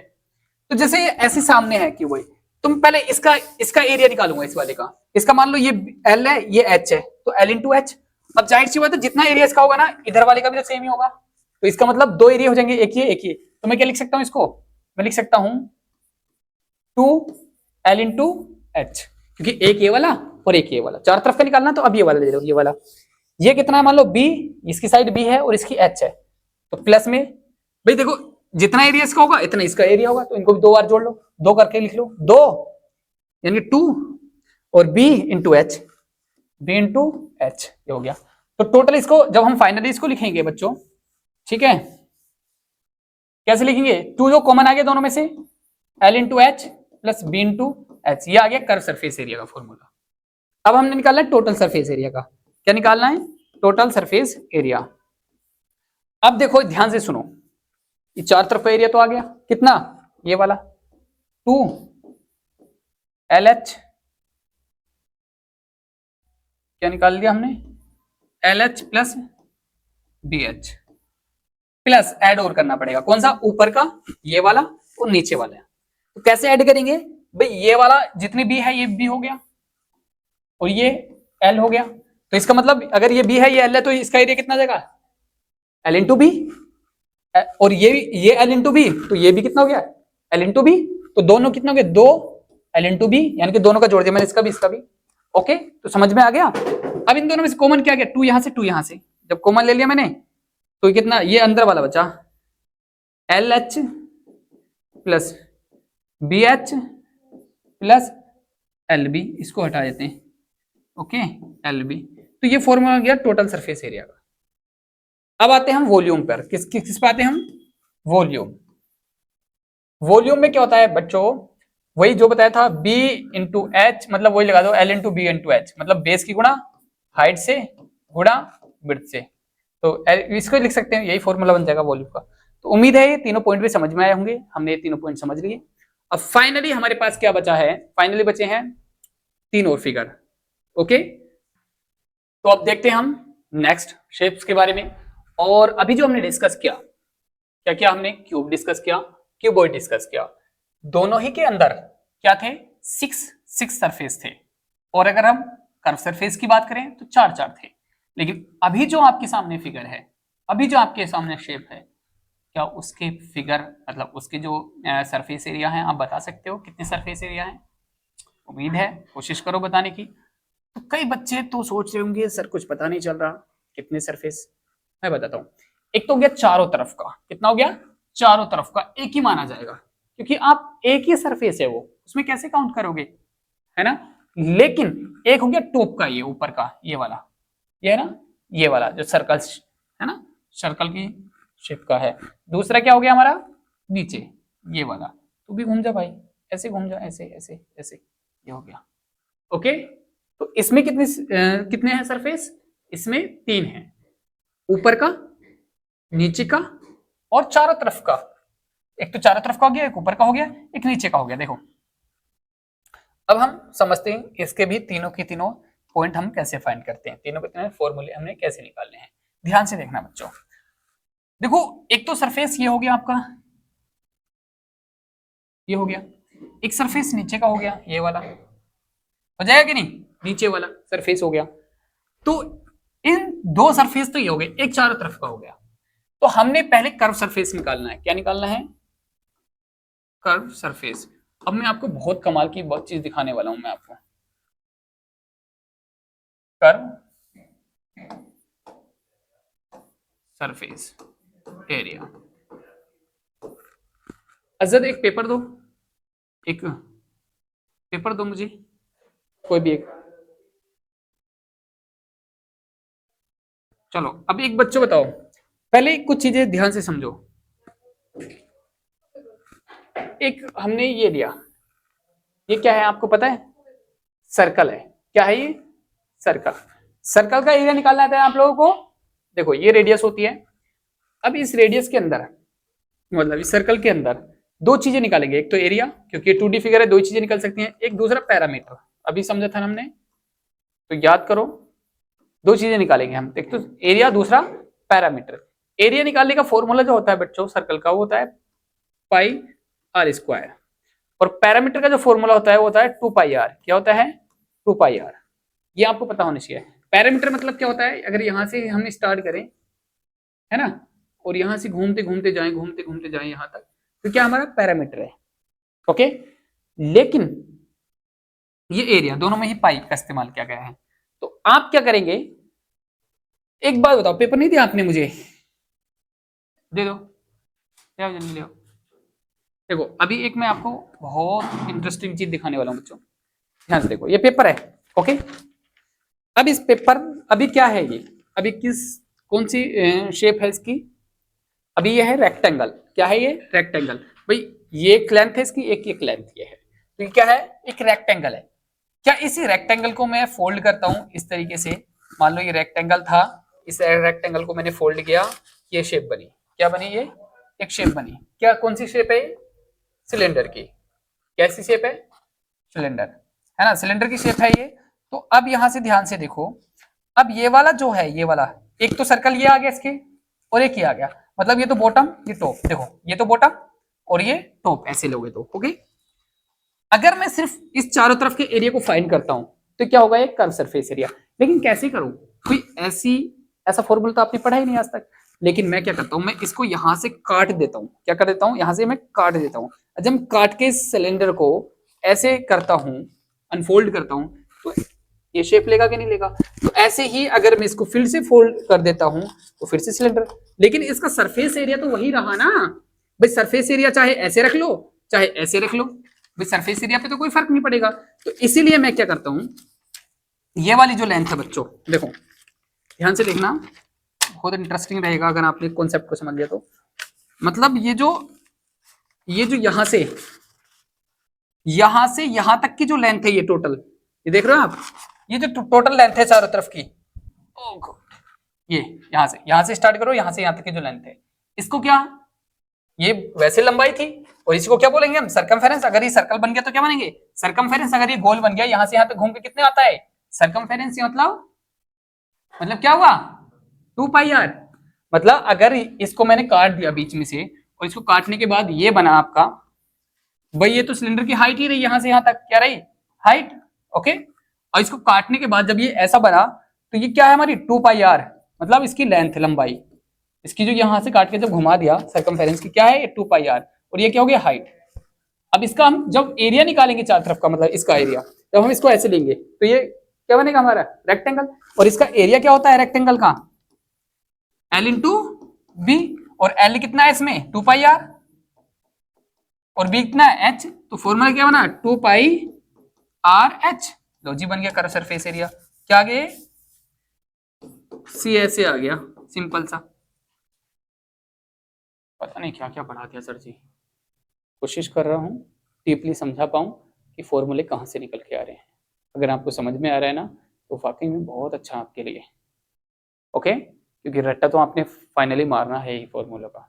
तो जैसे ये ऐसे सामने है क्यूबॉइड, तुम पहले इसका इसका एरिया निकालूंगा, इस वाले का। इसका मान लो ये L है, ये H है, तो L इंटू एच। अब जाहिर सी बात है, जितना एरिया इसका होगा ना, इधर वाले का भी तो सेम ही होगा। तो इसका मतलब 2 एरिया हो जाएंगे, एक ये, एक ये। तो मैं क्या लिख सकता हूँ इसको? मैं लिख सकता हूँ 2L इंटू एच, क्योंकि एक ये वाला और एक ये वाला, चार तरफ का निकालना, तो अब ये वाला ले लो, ये वाला। ये कितना है? मान लो B, इसकी साइड B है और इसकी H है, तो प्लस में, भाई देखो जितना एरिया इसका होगा इतना इसका एरिया होगा, तो इनको भी 2 बार जोड़ लो, 2 करके लिख लो, 2 यानी 2 और B into H, B into H, ये हो गया। तो टोटल इसको जब हम फाइनली इसको लिखेंगे बच्चों, ठीक है, कैसे लिखेंगे? 2 जो कॉमन आ गया दोनों में से, L into H plus B into H, ये आ गया कर्व सरफेस एरिया का फॉर्मूला। अब हमने निकालना है टोटल सरफेस एरिया का। क्या निकालना है? Total surface area. अब देखो ध्यान से सुनो, ये चार तरफ का एरिया तो आ गया, कितना? ये वाला 2LH, क्या निकाल दिया हमने? LH plus BH, plus add और करना पड़ेगा, कौन सा? ऊपर का ये वाला और नीचे वाला। तो कैसे ऐड करेंगे भाई? ये वाला जितनी B है ये B हो गया, और ये L हो गया। तो इसका मतलब अगर ये B है, ये L है, तो इसका एरिया कितना जाएगा? L इंटू बी, और ये L इंटू बी, तो ये भी कितना हो गया? L into B. तो दोनों कितना हो गया? 2L इंटू बी, यानी कि दोनों का जोड़ दिया मैंने, इसका भी इसका भी। ओके, तो समझ में आ गया। अब इन दोनों में से कॉमन क्या गया? 2 यहां से 2 यहां से, जब कॉमन ले लिया मैंने, तो कितना? ये अंदर वाला बचा, LH plus BH plus LB, इसको हटा देते हैं। Okay, LB। तो ये फॉर्मूला गया टोटल सरफेस एरिया का। अब आते हैं हम वॉल्यूम पर। किस पे आते हैं हम? वॉल्यूम। वॉल्यूम में क्या होता है बच्चों? वही जो बताया था, B इंटू एच, मतलब वही लगा दो, L into B into H, मतलब बेस की गुणा हाइट से गुणा विड्थ से। तो इसको लिख सकते हैं, यही फॉर्मूला बन जाएगा वॉल्यूम का। तो उम्मीद है ये तीनों पॉइंट भी समझ में आए होंगे। हमने ये तीनों पॉइंट समझ लिए। अब फाइनली हमारे पास क्या बचा है? फाइनली बचे हैं 3 और फिगर। ओके, तो अब देखते हैं हम नेक्स्ट शेप्स के बारे में। और अभी जो हमने डिस्कस किया, क्या क्या हमने? क्यूब डिस्कस किया, क्यूबॉइड डिस्कस किया। दोनों ही के अंदर क्या थे? 6 6 सरफेस थे, और अगर हम कर्व सरफेस की बात करें तो 4 थे। लेकिन अभी जो आपके सामने फिगर है, अभी जो आपके सामने शेप है, क्या उसके फिगर मतलब उसके जो सरफेस एरिया है, आप बता सकते हो कितने सरफेस एरिया है? उम्मीद है, कोशिश करो बताने की। तो कई बच्चे तो सोच रहे होंगे सर कुछ पता नहीं चल रहा, कितने सरफेस। मैं बताता हूँ। एक तो हो गया चारों तरफ का, कितना हो गया? चारों तरफ का एक ही माना जाएगा, क्योंकि आप एक ही सरफेस है वो, उसमें कैसे काउंट करोगे, है ना। लेकिन एक हो गया टॉप का, ये ऊपर का ये वाला, ये है ना, ये वाला जो सर्कल है ना, सर्कल की शेप का है। दूसरा क्या हो गया हमारा? नीचे ये वाला। तू भी घूम जा भाई, ऐसे घूम जा, ऐसे ऐसे ऐसे, ये हो गया। ओके, तो इसमें कितने हैं सरफेस? इसमें 3 हैं, ऊपर का, नीचे का और चारों तरफ का। एक तो चारों तरफ का हो गया, एक ऊपर का हो गया, एक नीचे का हो गया। देखो अब हम समझते हैं इसके भी तीनों के तीनों पॉइंट हम कैसे फाइंड करते हैं, तीनों के तीनों फॉर्मूले हमने कैसे निकालने हैं। ध्यान से देखना बच्चों। देखो एक तो सरफेस ये हो गया आपका, ये हो गया। एक सरफेस नीचे का हो गया, ये वाला हो जाएगा कि नहीं, नीचे वाला सरफेस हो गया। तो इन 2 सरफेस तो ये हो गए, एक चारों तरफ का हो गया। तो हमने पहले कर्व सरफेस निकालना है। क्या निकालना है? Curve surface. अब मैं आपको बहुत कमाल की बहुत चीज दिखाने वाला हूं मैं आपको। Curve surface area. अजद एक पेपर दो, एक पेपर दो मुझे, कोई भी एक। चलो अब एक बच्चों बताओ, पहले कुछ चीजें ध्यान से समझो। एक हमने ये लिया, ये क्या है आपको पता है? सर्कल है। क्या है ये? सर्कल। सर्कल का एरिया निकालना था आप लोगों को। देखो ये रेडियस होती है। अब इस रेडियस के अंदर मतलब इस सर्कल के अंदर 2 चीजें निकालेंगे। एक तो एरिया, क्योंकि 2D फिगर है, 2 चीजें निकल सकती हैं। एक दूसरा पैरामीटर, अभी समझा था हमने, तो याद करो। 2 चीजें निकालेंगे हम, एक तो एरिया, दूसरा पैरामीटर। एरिया निकालने का फॉर्मूला जो होता है बच्चों सर्कल का, वो होता है पाई आर स्क्वायर, और पैरामीटर का जो फॉर्मूला होता है वो होता है 2 पाई आर। क्या होता है? 2 पाई आर। ये आपको पता होना चाहिए। पैरामीटर मतलब क्या होता है? अगर यहां से हमने स्टार्ट करें, है ना, और यहां से घूमते घूमते जाएं यहां तक, तो क्या हमारा पैरामीटर है। ओके, लेकिन ये एरिया, दोनों में ही पाई का इस्तेमाल किया गया है। तो आप क्या करेंगे, एक बात बताओ, पेपर नहीं दिया आपने मुझे? दे दो, ले आओ जल्दी ले आओ। देखो अभी एक मैं आपको बहुत इंटरेस्टिंग चीज दिखाने वाला हूं बच्चों, ध्यान से देखो। ये पेपर है, ओके। अब इस पेपर, अभी क्या है ये, अभी कौन सी शेप है इसकी? अभी ये है रेक्टेंगल। क्या है ये? रेक्टेंगल। भाई ये एक लेंथ है इसकी, एक लेंथ ये है, तो ये क्या है? एक रेक्टेंगल है। क्या इसी रेक्टेंगल को मैं फोल्ड करता हूं इस तरीके से, मान लो ये रेक्टेंगल था, इस रेक्टेंगल को मैंने फोल्ड किया, ये शेप बनी। क्या बनी? ये एक शेप बनी। क्या कौन सी शेप है? सिलेंडर की। कैसी शेप है? सिलेंडर, है ना, सिलेंडर की शेप है ये। तो अब यहां से ध्यान से देखो, अब ये वाला जो है, ये वाला एक तो सर्कल ये आ गया इसके, और एक ये आ गया, मतलब ये तो बॉटम, ये टॉप। देखो ये तो बॉटम और ये टॉप, ऐसे लोगे तो ओके। अगर मैं सिर्फ इस चारों तरफ के एरिया को फाइंड करता हूं तो क्या होगा? एक कर्व सरफेस एरिया। लेकिन कैसे करूं? कोई ऐसा फॉर्मूला तो आपने पढ़ा ही नहीं आज तक। लेकिन मैं क्या करता हूं, मैं इसको यहां से काट देता हूं। क्या कर देता हूं? यहां से मैं काट देता हूं। जब मैं काट के सिलेंडर को ऐसे करता हूं, अनफोल्ड करता हूं, तो ये शेप लेगा कि नहीं लेगा? तो ऐसे ही अगर मैं इसको फिर से फोल्ड कर देता हूं तो फिर से सिलेंडर। लेकिन इसका सरफेस एरिया तो वही रहा ना भाई। सरफेस एरिया चाहे ऐसे रख लो चाहे ऐसे रख लो, भाई सरफेस एरिया पे तो कोई फर्क नहीं पड़ेगा। तो इसीलिए मैं क्या करता हूं, ये वाली जो लेंथ है बच्चों, देखो ध्यान से देखना, बहुत इंटरेस्टिंग रहेगा अगर आपने कॉन्सेप्ट को समझ लिया तो। मतलब ये जो यहां से यहां तक की जो लेंथ है, ये टोटल, ये देख रहे हो आप, ये जो टोटल लेंथ है चारों तरफ की, ये यहां से स्टार्ट करो, यहां से यहां तक की जो लेंथ है, इसको क्या, ये वैसे लंबाई थी, और इसको क्या बोलेंगे हम? सरकमफेरेंस। अगर ये सर्कल बन गया तो क्या बनेंगे? सरकमफेरेंस। अगर ये गोल बन गया, यहां से यहां तक घूम के कितने आता है सरकमफेरेंस? मतलब क्या हुआ? 2 पाई आर। मतलब अगर इसको मैंने काट दिया बीच में से, और इसको काटने के बाद ये बना आपका, भाई ये तो सिलेंडर की हाइट ही रही, यहां से यहां तक क्या रही? Height, okay. और इसको काटने के बाद जब ये ऐसा बना तो ये क्या है हमारी 2 पाई आर, मतलब इसकी लेंथ, लंबाई इसकी, जो यहां से काट के जब घुमा दिया सर्कमफेरेंस की, क्या है ये 2 पाई आर, और ये क्या हो गया हाइट। अब इसका हम जब एरिया निकालेंगे चार तरफ का, मतलब इसका एरिया, जब हम इसको ऐसे लेंगे तो ये क्या बनेगा हमारा रेक्टेंगल, और इसका एरिया क्या होता है रेक्टेंगल का, एल इंटू बी, और एल कितना है इसमें 2 पाई आर, और बी कितना है एच, तो फॉर्मूला क्या बना 2 पाई आर एच, लो जी बन गया कर्व सरफेस एरिया। क्या आ गया, सी ऐसे आ गया, सिंपल सा। पता नहीं क्या क्या पढ़ा दिया सर जी, कोशिश कर रहा हूँ डीपली समझा पाऊँ कि फॉर्मूले कहाँ से निकल के आ रहे हैं। अगर आपको समझ में आ रहा है ना तो वाकई में बहुत अच्छा आपके लिए, ओके, क्योंकि रट्टा तो आपने फाइनली मारना है ही फॉर्मूला का।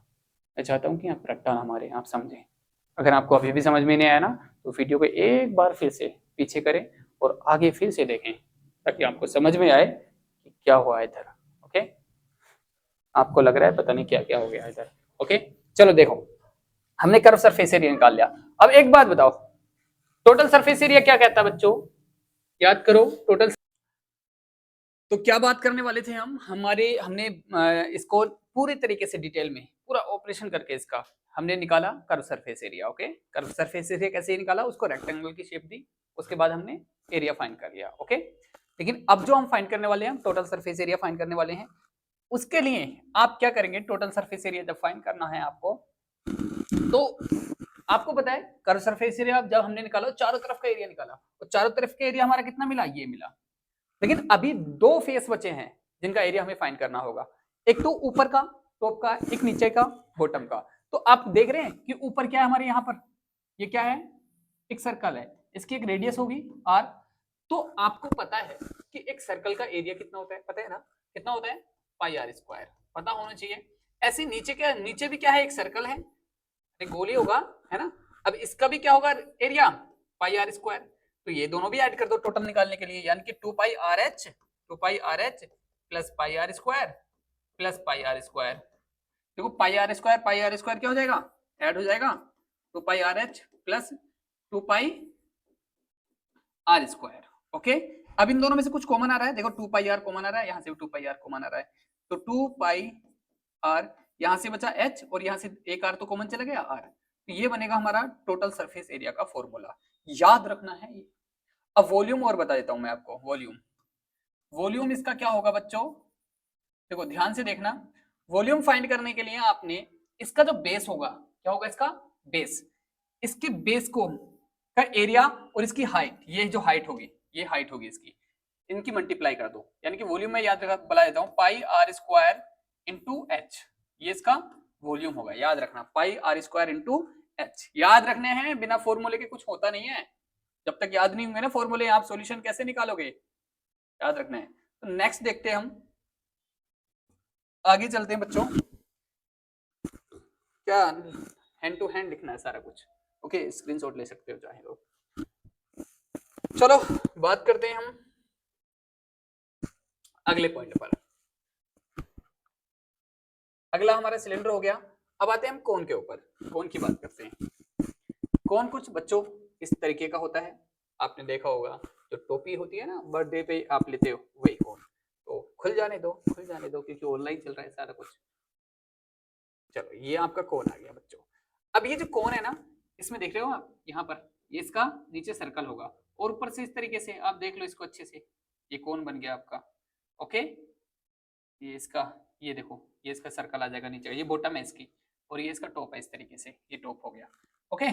मैं चाहता हूँ कि आप रट्टा ना मारें, आप समझें। अगर आपको अभी भी समझ में नहीं आया ना तो वीडियो को एक बार फिर से पीछे करें और आगे फिर से देखें, ताकि आपको समझ में आए कि क्या हुआ है इधर, ओके। आपको लग रहा है पता नहीं क्या क्या हो गया इधर, ओके। चलो देखो, हमने कर्व सरफेस एरिया निकाल लिया। अब एक बात बताओ, टोटल सरफेस एरिया क्या कहता है बच्चों, याद करो टोटल। तो क्या बात करने वाले थे हम, हमने इसको पूरी तरीके से डिटेल में पूरा ऑपरेशन करके इसका हमने निकाला curve surface area, okay. Curve surface area कैसे निकाला, उसको रेक्टेंगल की शेप दी, उसके बाद हमने एरिया फाइंड कर लिया, ओके। लेकिन अब जो हम फाइंड करने वाले हैं, टोटल सरफेस एरिया फाइंड करने वाले हैं, उसके लिए आप क्या करेंगे, टोटल सरफेस एरिया जब फाइंड करना है आपको, तो आपको पता है कर्व सरफेस एरिया जब हमने निकाला चारों तरफ का एरिया निकाला, तो चारों तरफ का एरिया हमारा कितना मिला, ये मिला। लेकिन अभी दो फेस बचे हैं जिनका एरिया हमें फाइंड करना होगा, एक तो ऊपर का टॉप का, एक नीचे का बॉटम का। तो आप देख रहे हैं कि ऊपर क्या है हमारे यहाँ पर, ये क्या है, एक सर्कल है, इसकी एक रेडियस होगी आर। तो आपको पता है कि एक सर्कल का एरिया कितना होता है, पता है ना, कितना होता है पाई आर स्क्वायर, पता होना चाहिए। ऐसे नीचे क्या, नीचे भी क्या है, एक सर्कल है, एक गोल ही होगा, है ना। अब इसका भी क्या होगा एरिया, पाई आर स्क्वायर। तो ये दोनों भी ऐड कर दो टोटल निकालने के लिए, यानी कि 2 pi r h, 2 pi r h plus pi r square plus pi r square. देखो पाई आर स्क्वायर क्या हो जाएगा, ऐड हो जाएगा, 2 pi r h plus 2 pi r square, okay. अब इन दोनों में से कुछ कॉमन आ रहा है, देखो 2 पाई आर कॉमन आ रहा है, यहाँ से 2 पाई आर कॉमन आ रहा है, तो 2 पाई आर, यहां से बचा एच, और यहां से एक आर तो कॉमन चला गया आर, तो ये बनेगा हमारा टोटल सरफेस एरिया का फॉर्मूला, याद रखना है ये। अब वॉल्यूम और बता देता हूं मैं आपको, वॉल्यूम इसका क्या होगा बच्चों, देखो ध्यान से देखना। वॉल्यूम फाइंड करने के लिए आपने इसका जो बेस होगा, क्या होगा इसका बेस, इसके बेस को का एरिया और इसकी हाइट, ये जो हाइट होगी, ये हाइट होगी इसकी, इनकी मल्टीप्लाई कर दो, यानी कि वॉल्यूम में याद बता देता हूं, पाई आर स्क्वायर इंटू एच, ये इसका वॉल्यूम होगा, याद रखना, पाई आर स्क्वायर इंटू एच। याद रखने हैं, बिना फॉर्मूले के कुछ होता नहीं है, जब तक याद नहीं होंगे ना फॉर्मूले, आप सॉल्यूशन कैसे निकालोगे, याद रखना है। तो नेक्स्ट देखते हैं हम, आगे चलते हैं बच्चों, क्या हैंड टू हैंड लिखना है सारा कुछ, ओके, स्क्रीनशॉट ले सकते हो चाहे तो। चलो बात करते हैं हम अगले पॉइंट पर। अगला हमारा सिलेंडर हो गया, अब आते हैं हम कोन के ऊपर, कोन की बात करते हैं। कोन कुछ बच्चों इस तरीके का होता है, आपने देखा होगा, जो टोपी होती है ना बर्थडे पे आप लेते हो, वही कोन। तो खुल जाने दो क्योंकि ऑनलाइन चल रहा है सारा कुछ। चलो ये आपका कोन आ गया बच्चों। अब ये जो कोन है ना, इसमें देख रहे हो आप यहाँ पर, ये इसका नीचे सर्कल होगा, और ऊपर से इस तरीके से आप देख लो इसको अच्छे से, ये कोन बन गया आपका, ओके। ये इसका, ये देखो, ये इसका सर्कल आ जाएगा नीचे, ये बॉटम है इसकी, और ये इसका टॉप है, इस तरीके से ये टॉप हो गया, ओके।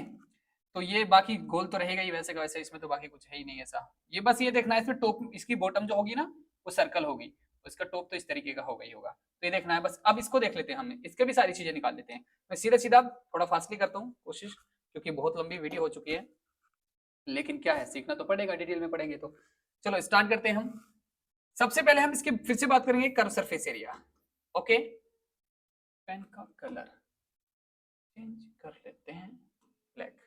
तो ये बाकी गोल तो रहेगा ही वैसे का वैसे, इसमें तो बाकी कुछ है ही नहीं ऐसा। ये बस ये देखना है, इसमें टॉप, इसकी बॉटम जो होगी ना वो सर्कल होगी, इसका टॉप तो इस तरीके का होगा ही होगा, तो ये देखना है बस। अब इसको देख लेते हैं, हमने इसके भी सारी चीजें निकाल लेते हैं। मैं सीधा सीधा थोड़ा फास्टली करता हूँ कोशिश, क्योंकि बहुत लंबी वीडियो हो चुकी है, लेकिन क्या है, सीखना तो पड़ेगा, डिटेल में पढ़ेंगे तो। चलो स्टार्ट करते हैं हम। सबसे पहले हम इसके फिर से बात करेंगे curve surface area, okay. Pen का कलर चेंज कर लेते हैं, black,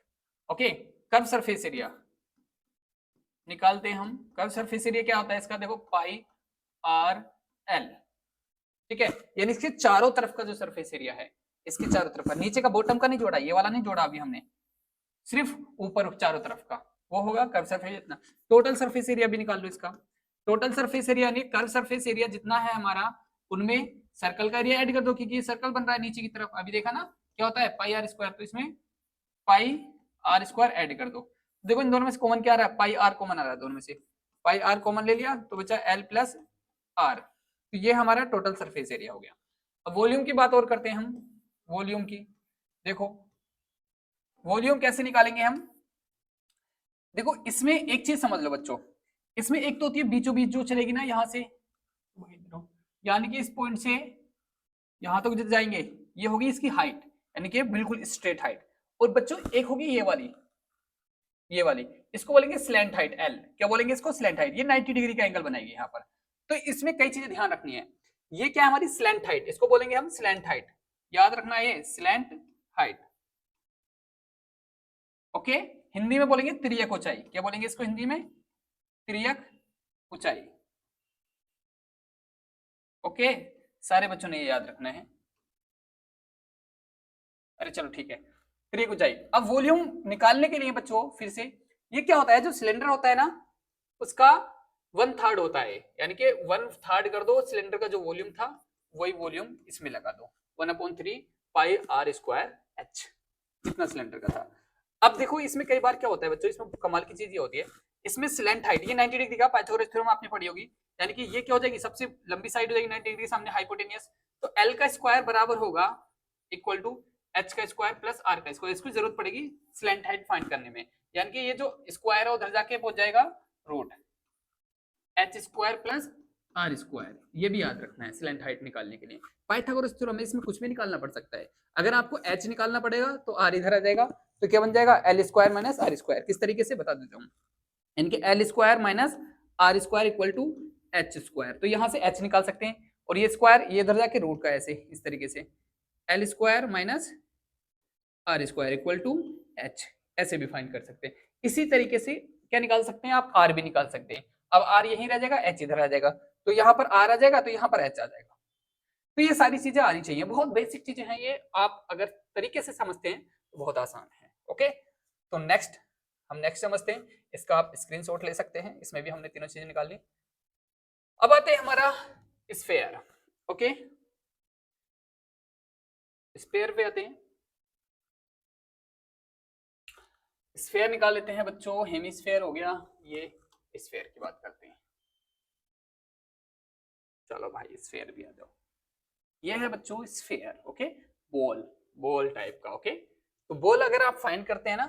okay. Curve surface area निकालते हैं हम। कर्व सरफेस एरिया क्या होता है इसका, देखो पाई आर एल, ठीक है, यानी इसके चारों तरफ का जो सरफेस एरिया है, इसके चारों तरफ का, नीचे का बॉटम का नहीं जोड़ा, ये वाला नहीं जोड़ा अभी हमने, सिर्फ ऊपर चारों तरफ का, वो होगा कर्व सरफेस जितना। टोटल सरफेस एरिया भी निकाल लो इसका। टोटल सरफेस एरिया यानी कर्व सरफेस एरिया जितना है हमारा, उनमें सर्कल का एरिया ऐड कर दो, क्योंकि सर्कल बन रहा है नीचे की तरफ। अभी देखा ना क्या होता है, पाई आर स्क्वायर, तो इसमें पाई आर स्क्वायर ऐड कर दो। देखो इन दोनों में से कॉमन क्या आ रहा है, पाई आर कॉमन आ रहा है दोनों में से, पाई आर कॉमन ले लिया तो बचा एल प्लस आर। तो ये हमारा टोटल सरफेस एरिया हो गया। अब वॉल्यूम की बात और करते हैं हम, वॉल्यूम की। देखो वॉल्यूम कैसे निकालेंगे हम, देखो इसमें एक चीज समझ लो बच्चों, इसमें एक तो होती है बीचों बीच जो चलेगी ना यहां से, यानी कि इस पॉइंट से यहां तक तो जाएंगे, ये होगी इसकी हाइट, यानी कि बिल्कुल स्ट्रेट हाइट। और बच्चों एक होगी ये वाली, ये वाली, इसको बोलेंगे स्लैंट हाइट, एल क्या बोलेंगे इसको, स्लैंट हाइट। ये 90 डिग्री का एंगल बनाएगी यहाँ पर। तो इसमें कई चीजें ध्यान रखनी है। ये क्या है हमारी स्लैंट हाइट, इसको बोलेंगे हम स्लैंट हाइट, याद रखना है, ये स्लैंट हाइट। ओके, हिंदी में बोलेंगे तिर्यक ऊंचाई, क्या बोलेंगे इसको हिंदी में, तिर्यक ऊंचाई। ओके, सारे बच्चों ने ये याद रखना है। अरे चलो ठीक है, तिर्यक ऊंचाई। अब वॉल्यूम निकालने के लिए बच्चों फिर से, ये क्या होता है, जो सिलेंडर होता है ना उसका 1/3 होता है, यानी कि 1/3 कर दो सिलेंडर का जो वॉल्यूम था, वही वॉल्यूम इसमें लगा दो, 1/3 पाई आर स्क्वायर एच, जितना सिलेंडर का था। अब देखो इसमें कई बार क्या होता है बच्चों, इसमें कमाल की चीज ये होती है, इसमें स्लैंट हाइट, ये 90 डिग्री का पाइथागोरस थ्योरम आपने पढ़ी होगी, यानी कि ये क्या हो जाएगी, सबसे लंबी साइड हो जाएगी 90 डिग्री सामने हाइपोटेनियस। तो एल का स्क्वायर बराबर होगा इक्वल टू एच का स्क्वायर प्लस आर का स्क्वायर। इसकी जरूरत पड़ेगी स्लैंट हाइट फाइंड करने में, यानी कि ये जो स्क्वायर है उधर जाके पहुंच जाएगा root H square plus R square. ये भी याद रखना है स्लैंट हाइट निकालने के लिए। पाइथागोरस थ्योरम में इसमें कुछ भी निकालना पड़ सकता है। अगर आपको एच निकालना पड़ेगा तो आर इधर आ जाएगा, तो क्या बन जाएगा, L square minus R square. किस तरीके से बता देता हूँ, यानी L square minus R square equal to H square. तो यहाँ से एच निकाल सकते हैं, और ये स्क्वायर ये इधर जाके रूट का, ऐसे इस तरीके से L square minus R square equal to H, ऐसे भी फाइंड कर सकते हैं। इसी तरीके से क्या निकाल सकते हैं आप, आर भी निकाल सकते हैं। अब आर यहीं रह जाएगा, एच इधर आ जाएगा, तो यहाँ पर आर आ जाएगा तो यहाँ पर एच आ जाएगा। तो ये सारी चीजें आनी चाहिए, बहुत बेसिक चीजें हैं ये, आप अगर तरीके से समझते हैं तो बहुत आसान है। ओके, तो नेक्स्ट हम नेक्स्ट समझते हैं, इसका आप स्क्रीनशॉट ले सकते हैं, इसमें भी हमने तीनों चीजें निकाल ली। अब आते हैं हमारा स्फेयर। ओके, स्फेयर पे आते हैं, स्फेयर निकाल लेते हैं बच्चों। हेमिस्फेयर हो गया, ये स्फेयर की बात करते हैं। चलो भाई स्फेयर भी आ जाओ। ये है बच्चों sphere, okay, ball, ball type का। ओके, तो बॉल अगर आप फाइंड करते हैं ना,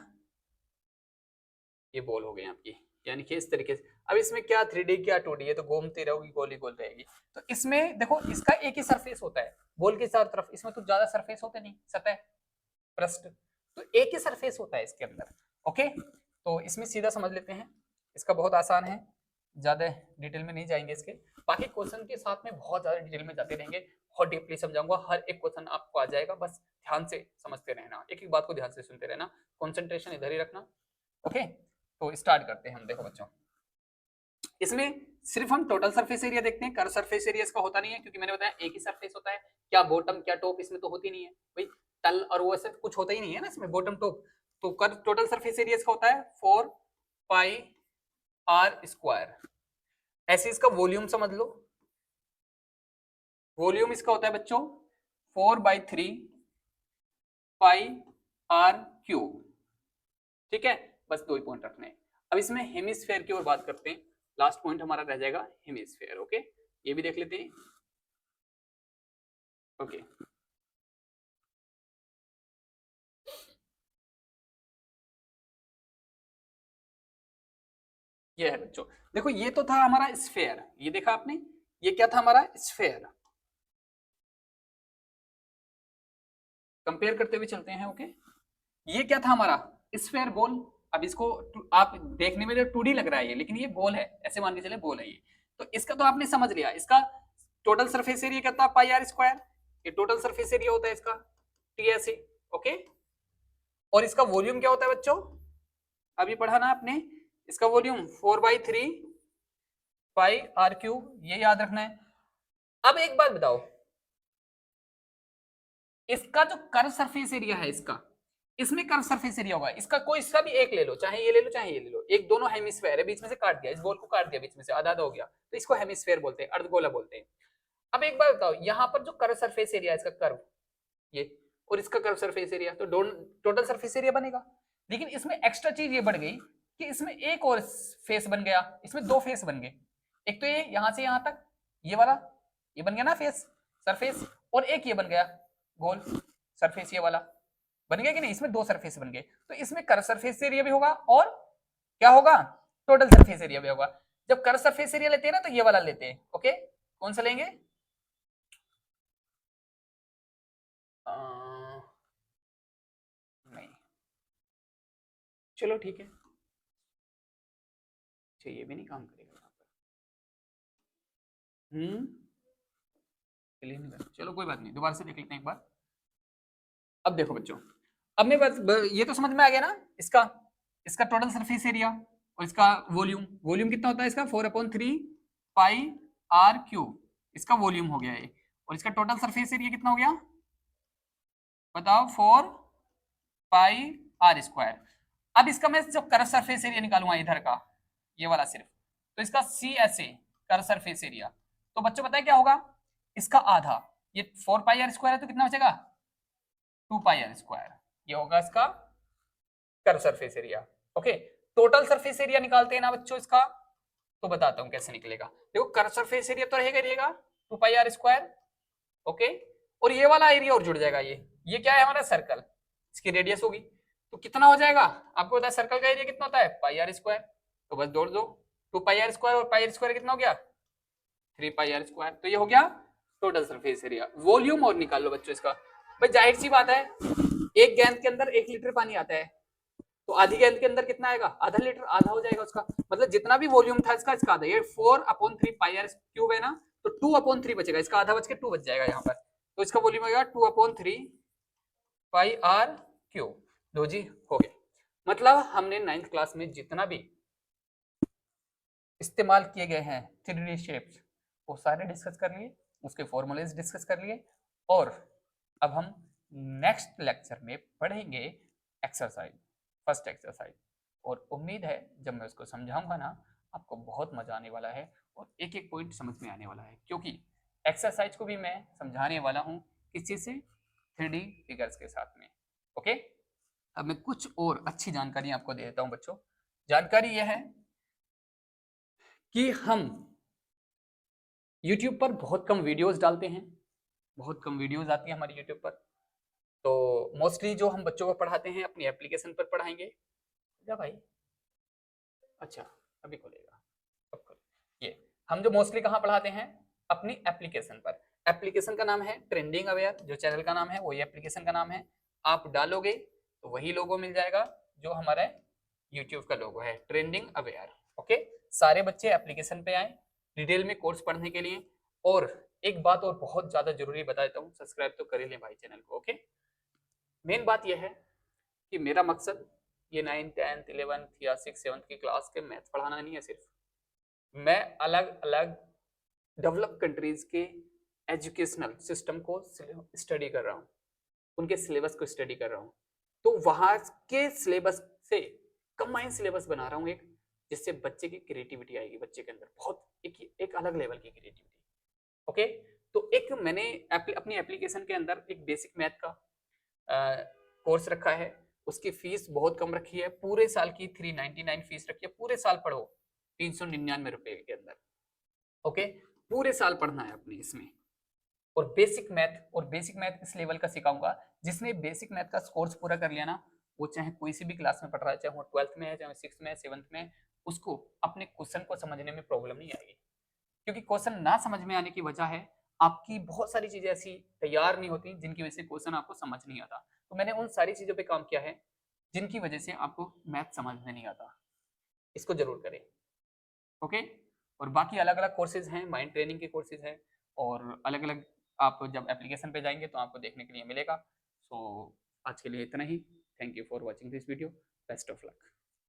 ये बॉल हो गई आपकी, यानी कि इस तरीके से। अब इसमें क्या 3D क्या 2D है, तो घूमती रहोगी, गोल ही गोल रहेगी। तो इसमें देखो इसका एक ही सरफेस होता है बॉल के चारों तरफ, इसमें तो ज्यादा सरफेस होते नहीं, सतह पृष्ठ, तो एक ही सरफेस होता है इसके अंदर। ओके, तो इसमें सीधा समझ लेते हैं, इसका बहुत आसान है, ज्यादा डिटेल में नहीं जाएंगे इसके। बाकी क्वेश्चन के साथ में बहुत ज्यादा डिटेल में जाते रहेंगे, बहुत डीपली समझाऊंगा, हर एक क्वेश्चन आपको आ जाएगा, बस ध्यान से समझते रहना, एक एक बात को ध्यान से सुनते रहना, कंसंट्रेशन इधर ही रखना। ओके, तो स्टार्ट करते हैं हम। देखो बच्चों, इसमें सिर्फ हम टोटल सरफेस एरिया देखते हैं, कर्व सरफेस एरिया इसका होता नहीं है, क्योंकि मैंने बताया एक ही सरफेस होता है, क्या बॉटम क्या टॉप इसमें तो होती नहीं है भाई, तल और वो ऐसे कुछ होता ही नहीं है ना इसमें, बॉटम टॉप। तो कर्व टोटल सरफेस एरिया इसका होता है 4 पाई आर स्क्वायर। ऐसे इसका वॉल्यूम समझ लो, वॉल्यूम इसका होता है बच्चों 4/3 पाई आर क्यूब। ठीक है, बस दो ही पॉइंट रखने हैं। अब इसमें हेमिस्फेयर की ओर बात करते हैं, लास्ट पॉइंट हमारा रह जाएगा हेमिस्फेयर। ओके, ये भी देख लेते हैं। ओके, ये है बच्चों, देखो ये तो था हमारा स्फेयर, ये देखा आपने, ये क्या था हमारा स्फेयर। कंपेयर करते हुए चलते हैं। ओके, ये क्या था हमारा स्फेयर, बॉल। अब इसको आप देखने में तो 2D लग रहा है ये, लेकिन ये बॉल है, ऐसे मान के चले बॉल है ये। तो इसका तो आपने समझ लिया, इसका टोटल सरफेस एरिया क्या था, पाई आर स्क्वायर, ये टोटल सरफेस एरिया होता है इसका, टीएसए। ओके, और इसका वॉल्यूम क्या होता है बच्चों, अभी पढ़ा ना आपने, इसका वॉल्यूम 4/3 पाई आर क्यूब, ये याद रखना है। अब एक बात बताओ, इसका जो कर्व सरफेस एरिया है इसका, इसमें कर्व सरफेस एरिया होगा, इसका कोई सा भी एक ले लो, चाहे ये ले लो चाहे ये ले लो, एक दोनों हेमिस्फेयर है, बीच में से काट दिया, इस गोल को काट दिया बीच में से, आधा आधा हो गया, तो इसको हेमिस्फेयर बोलते हैं, अर्धगोला बोलते हैं। अब एक बार बताओ, यहाँ पर जो कर्व सरफेस एरिया है इसका कर्व ये, और इसका कर्व सरफेस एरिया, तो टोटल सरफेस एरिया बनेगा। लेकिन इसमें एक्स्ट्रा चीज ये बढ़ गई कि इसमें एक और फेस बन गया, इसमें दो फेस बन गए, एक तो ये यहां से यहां तक ये वाला, ये बन गया ना फेस सरफेस, और एक ये बन गया गोल सरफेस, ये वाला बन गया कि नहीं, इसमें दो सरफेस बन गए, तो इसमें कर्व सरफेस एरिया भी होगा और क्या होगा, टोटल सरफेस एरिया भी होगा। जब कर्व सरफेस एरिया लेते हैं ना तो ये वाला लेते हैं, ओके, कौन सा लेंगे, नहीं, चलो ठीक है, ये भी नहीं काम करेगा यहाँ पर, क्लियर नहीं कर, चलो कोई बात नहीं, दोबारा से देख लेते हैं एक बार। अब देखो बच्चों, अब मैं बस ये तो समझ में आ गया ना, इसका इसका टोटल सरफेस एरिया और इसका वॉल्यूम, वॉल्यूम कितना होता है इसका 4/3 पाई आर क्यूब, इसका वॉल्यूम हो गया ये, और इसका टोटल सरफेस एरिया कितना हो गया बताओ, 4 पाई आर स्क्वायर। अब इसका मैं जब कर्व सरफेस एरिया निकालूंगा इधर का, ये वाला सिर्फ, तो इसका C S A curve surface area, तो बच्चों पता है क्या होगा, इसका आधा, ये 4 पाई आर स्क्वायर है तो कितना बचेगा 2 पाई आर स्क्वायर, ये होगा इसका curve surface area. Okay, total surface area निकालते हैं ना बच्चों इसका, तो बताता हूं कैसे निकलेगा। देखो कर्व सरफेस एरिया तो रहेगा 2 पाई आर स्क्वायर, ओके, और ये वाला एरिया और जुड़ जाएगा, ये क्या है हमारा सर्कल, इसकी रेडियस होगी, तो कितना हो जाएगा आपको पता है सर्कल का एरिया कितना होता है पाई आर स्क्वायर, तो बस जोड़ दो 2 पाई आर स्क्वायर और पाई आर स्क्वायर कितना हो गया 3 पाई आर स्क्वायर, तो ये हो गया टोटल सरफेस एरिया। वॉल्यूम और निकाल लो बच्चों इसका, भाई जाहिर सी बात है एक गेंद के अंदर 1 लीटर पानी आता है, तो आधी गेंद के अंदर कितना आएगा आधा लीटर, आधा हो जाएगा उसका, मतलब जितना भी वॉल्यूम था इसका आधा, ये 4/3 पाई आर क्यूब है ना, तो 2/3 बचेगा, इसका आधा बच के 2 बच जाएगा यहाँ पर, तो इसका वॉल्यूम आएगा 2/3 पाई आर क्यूब। लो जी हो गया, मतलब हमने 9th क्लास में जितना भी इस्तेमाल किए गए हैं 3D शेप्स वो सारे डिस्कस कर लिए, उसके फॉर्मूलेज डिस्कस कर लिए, और अब हम नेक्स्ट लेक्चर में पढ़ेंगे एक्सरसाइज, फर्स्ट एक्सरसाइज, और उम्मीद है जब मैं उसको समझाऊंगा ना आपको बहुत मजा आने वाला है और एक एक पॉइंट समझ में आने वाला है, क्योंकि एक्सरसाइज को भी मैं समझाने वाला हूँ किस चीज से 3D फिगर्स के साथ में। ओके, अब मैं कुछ और अच्छी जानकारी आपको दे देता हूँ बच्चों। जानकारी यह है कि हम YouTube पर बहुत कम वीडियोस डालते हैं, बहुत कम वीडियोस आती हैं हमारी YouTube पर, तो मोस्टली जो हम बच्चों को पढ़ाते हैं अपनी एप्लीकेशन पर पढ़ाएंगे क्या भाई, अच्छा अभी खोलेगा, अब खोल, ये हम जो मोस्टली कहाँ पढ़ाते हैं अपनी एप्लीकेशन पर, एप्लीकेशन का नाम है ट्रेंडिंग अवेयर, जो चैनल का नाम है वही एप्लीकेशन का नाम है, आप डालोगे तो वही लोगो मिल जाएगा जो हमारे यूट्यूब का लोगो है, ट्रेंडिंग अवेयर। ओके, सारे बच्चे एप्लीकेशन पे आए डिटेल में कोर्स पढ़ने के लिए, और एक बात और बहुत ज्यादा जरूरी बताता हूँ, सब्सक्राइब तो कर ही लें भाई चैनल को। ओके, मेन बात यह है कि मेरा मकसद ये 9th 10th 11th या 6th 7th की क्लास के मैथ्स पढ़ाना नहीं है, सिर्फ मैं अलग अलग डेवलप कंट्रीज के एजुकेशनल सिस्टम को स्टडी कर रहा हूँ, उनके सिलेबस को स्टडी कर रहा हूँ, तो वहां के सिलेबस से कंबाइंड सिलेबस बना रहा हूँ एक, जिससे बच्चे की क्रिएटिविटी आएगी, बच्चे के अंदर बहुत एक अलग लेवल की क्रिएटिविटी। ओके, तो एक मैंने अपनी एप्लीकेशन के अंदर एक बेसिक मैथ का कोर्स रखा है, उसकी फीस बहुत कम रखी है, पूरे साल की 399 फीस रखी है, पूरे साल पढ़ो 399 रुपए के अंदर। ओके, पूरे साल पढ़ना है अपने इसमें, और बेसिक मैथ इस लेवल का सिखाऊंगा जिसने बेसिक मैथ का कोर्स पूरा कर लिया ना, वो चाहे कोई सी भी क्लास में पढ़ रहा है, चाहे वो 12th में है, चाहे 6th में है, 7th में है, उसको अपने क्वेश्चन को समझने में प्रॉब्लम नहीं आएगी, क्योंकि क्वेश्चन ना समझ में आने की वजह है आपकी बहुत सारी चीजें ऐसी तैयार नहीं होती जिनकी वजह से क्वेश्चन आपको समझ नहीं आता, तो मैंने उन सारी चीजों पे काम किया है जिनकी वजह से आपको मैथ समझ में नहीं आता, इसको जरूर करें। ओके, और बाकी अलग अलग कोर्सेज हैं, माइंड ट्रेनिंग के कोर्सेज हैं, और अलग अलग आप जब एप्लीकेशन पे जाएंगे तो आपको देखने के लिए मिलेगा। सो आज के लिए इतना ही, thank you for watching this video, best of luck.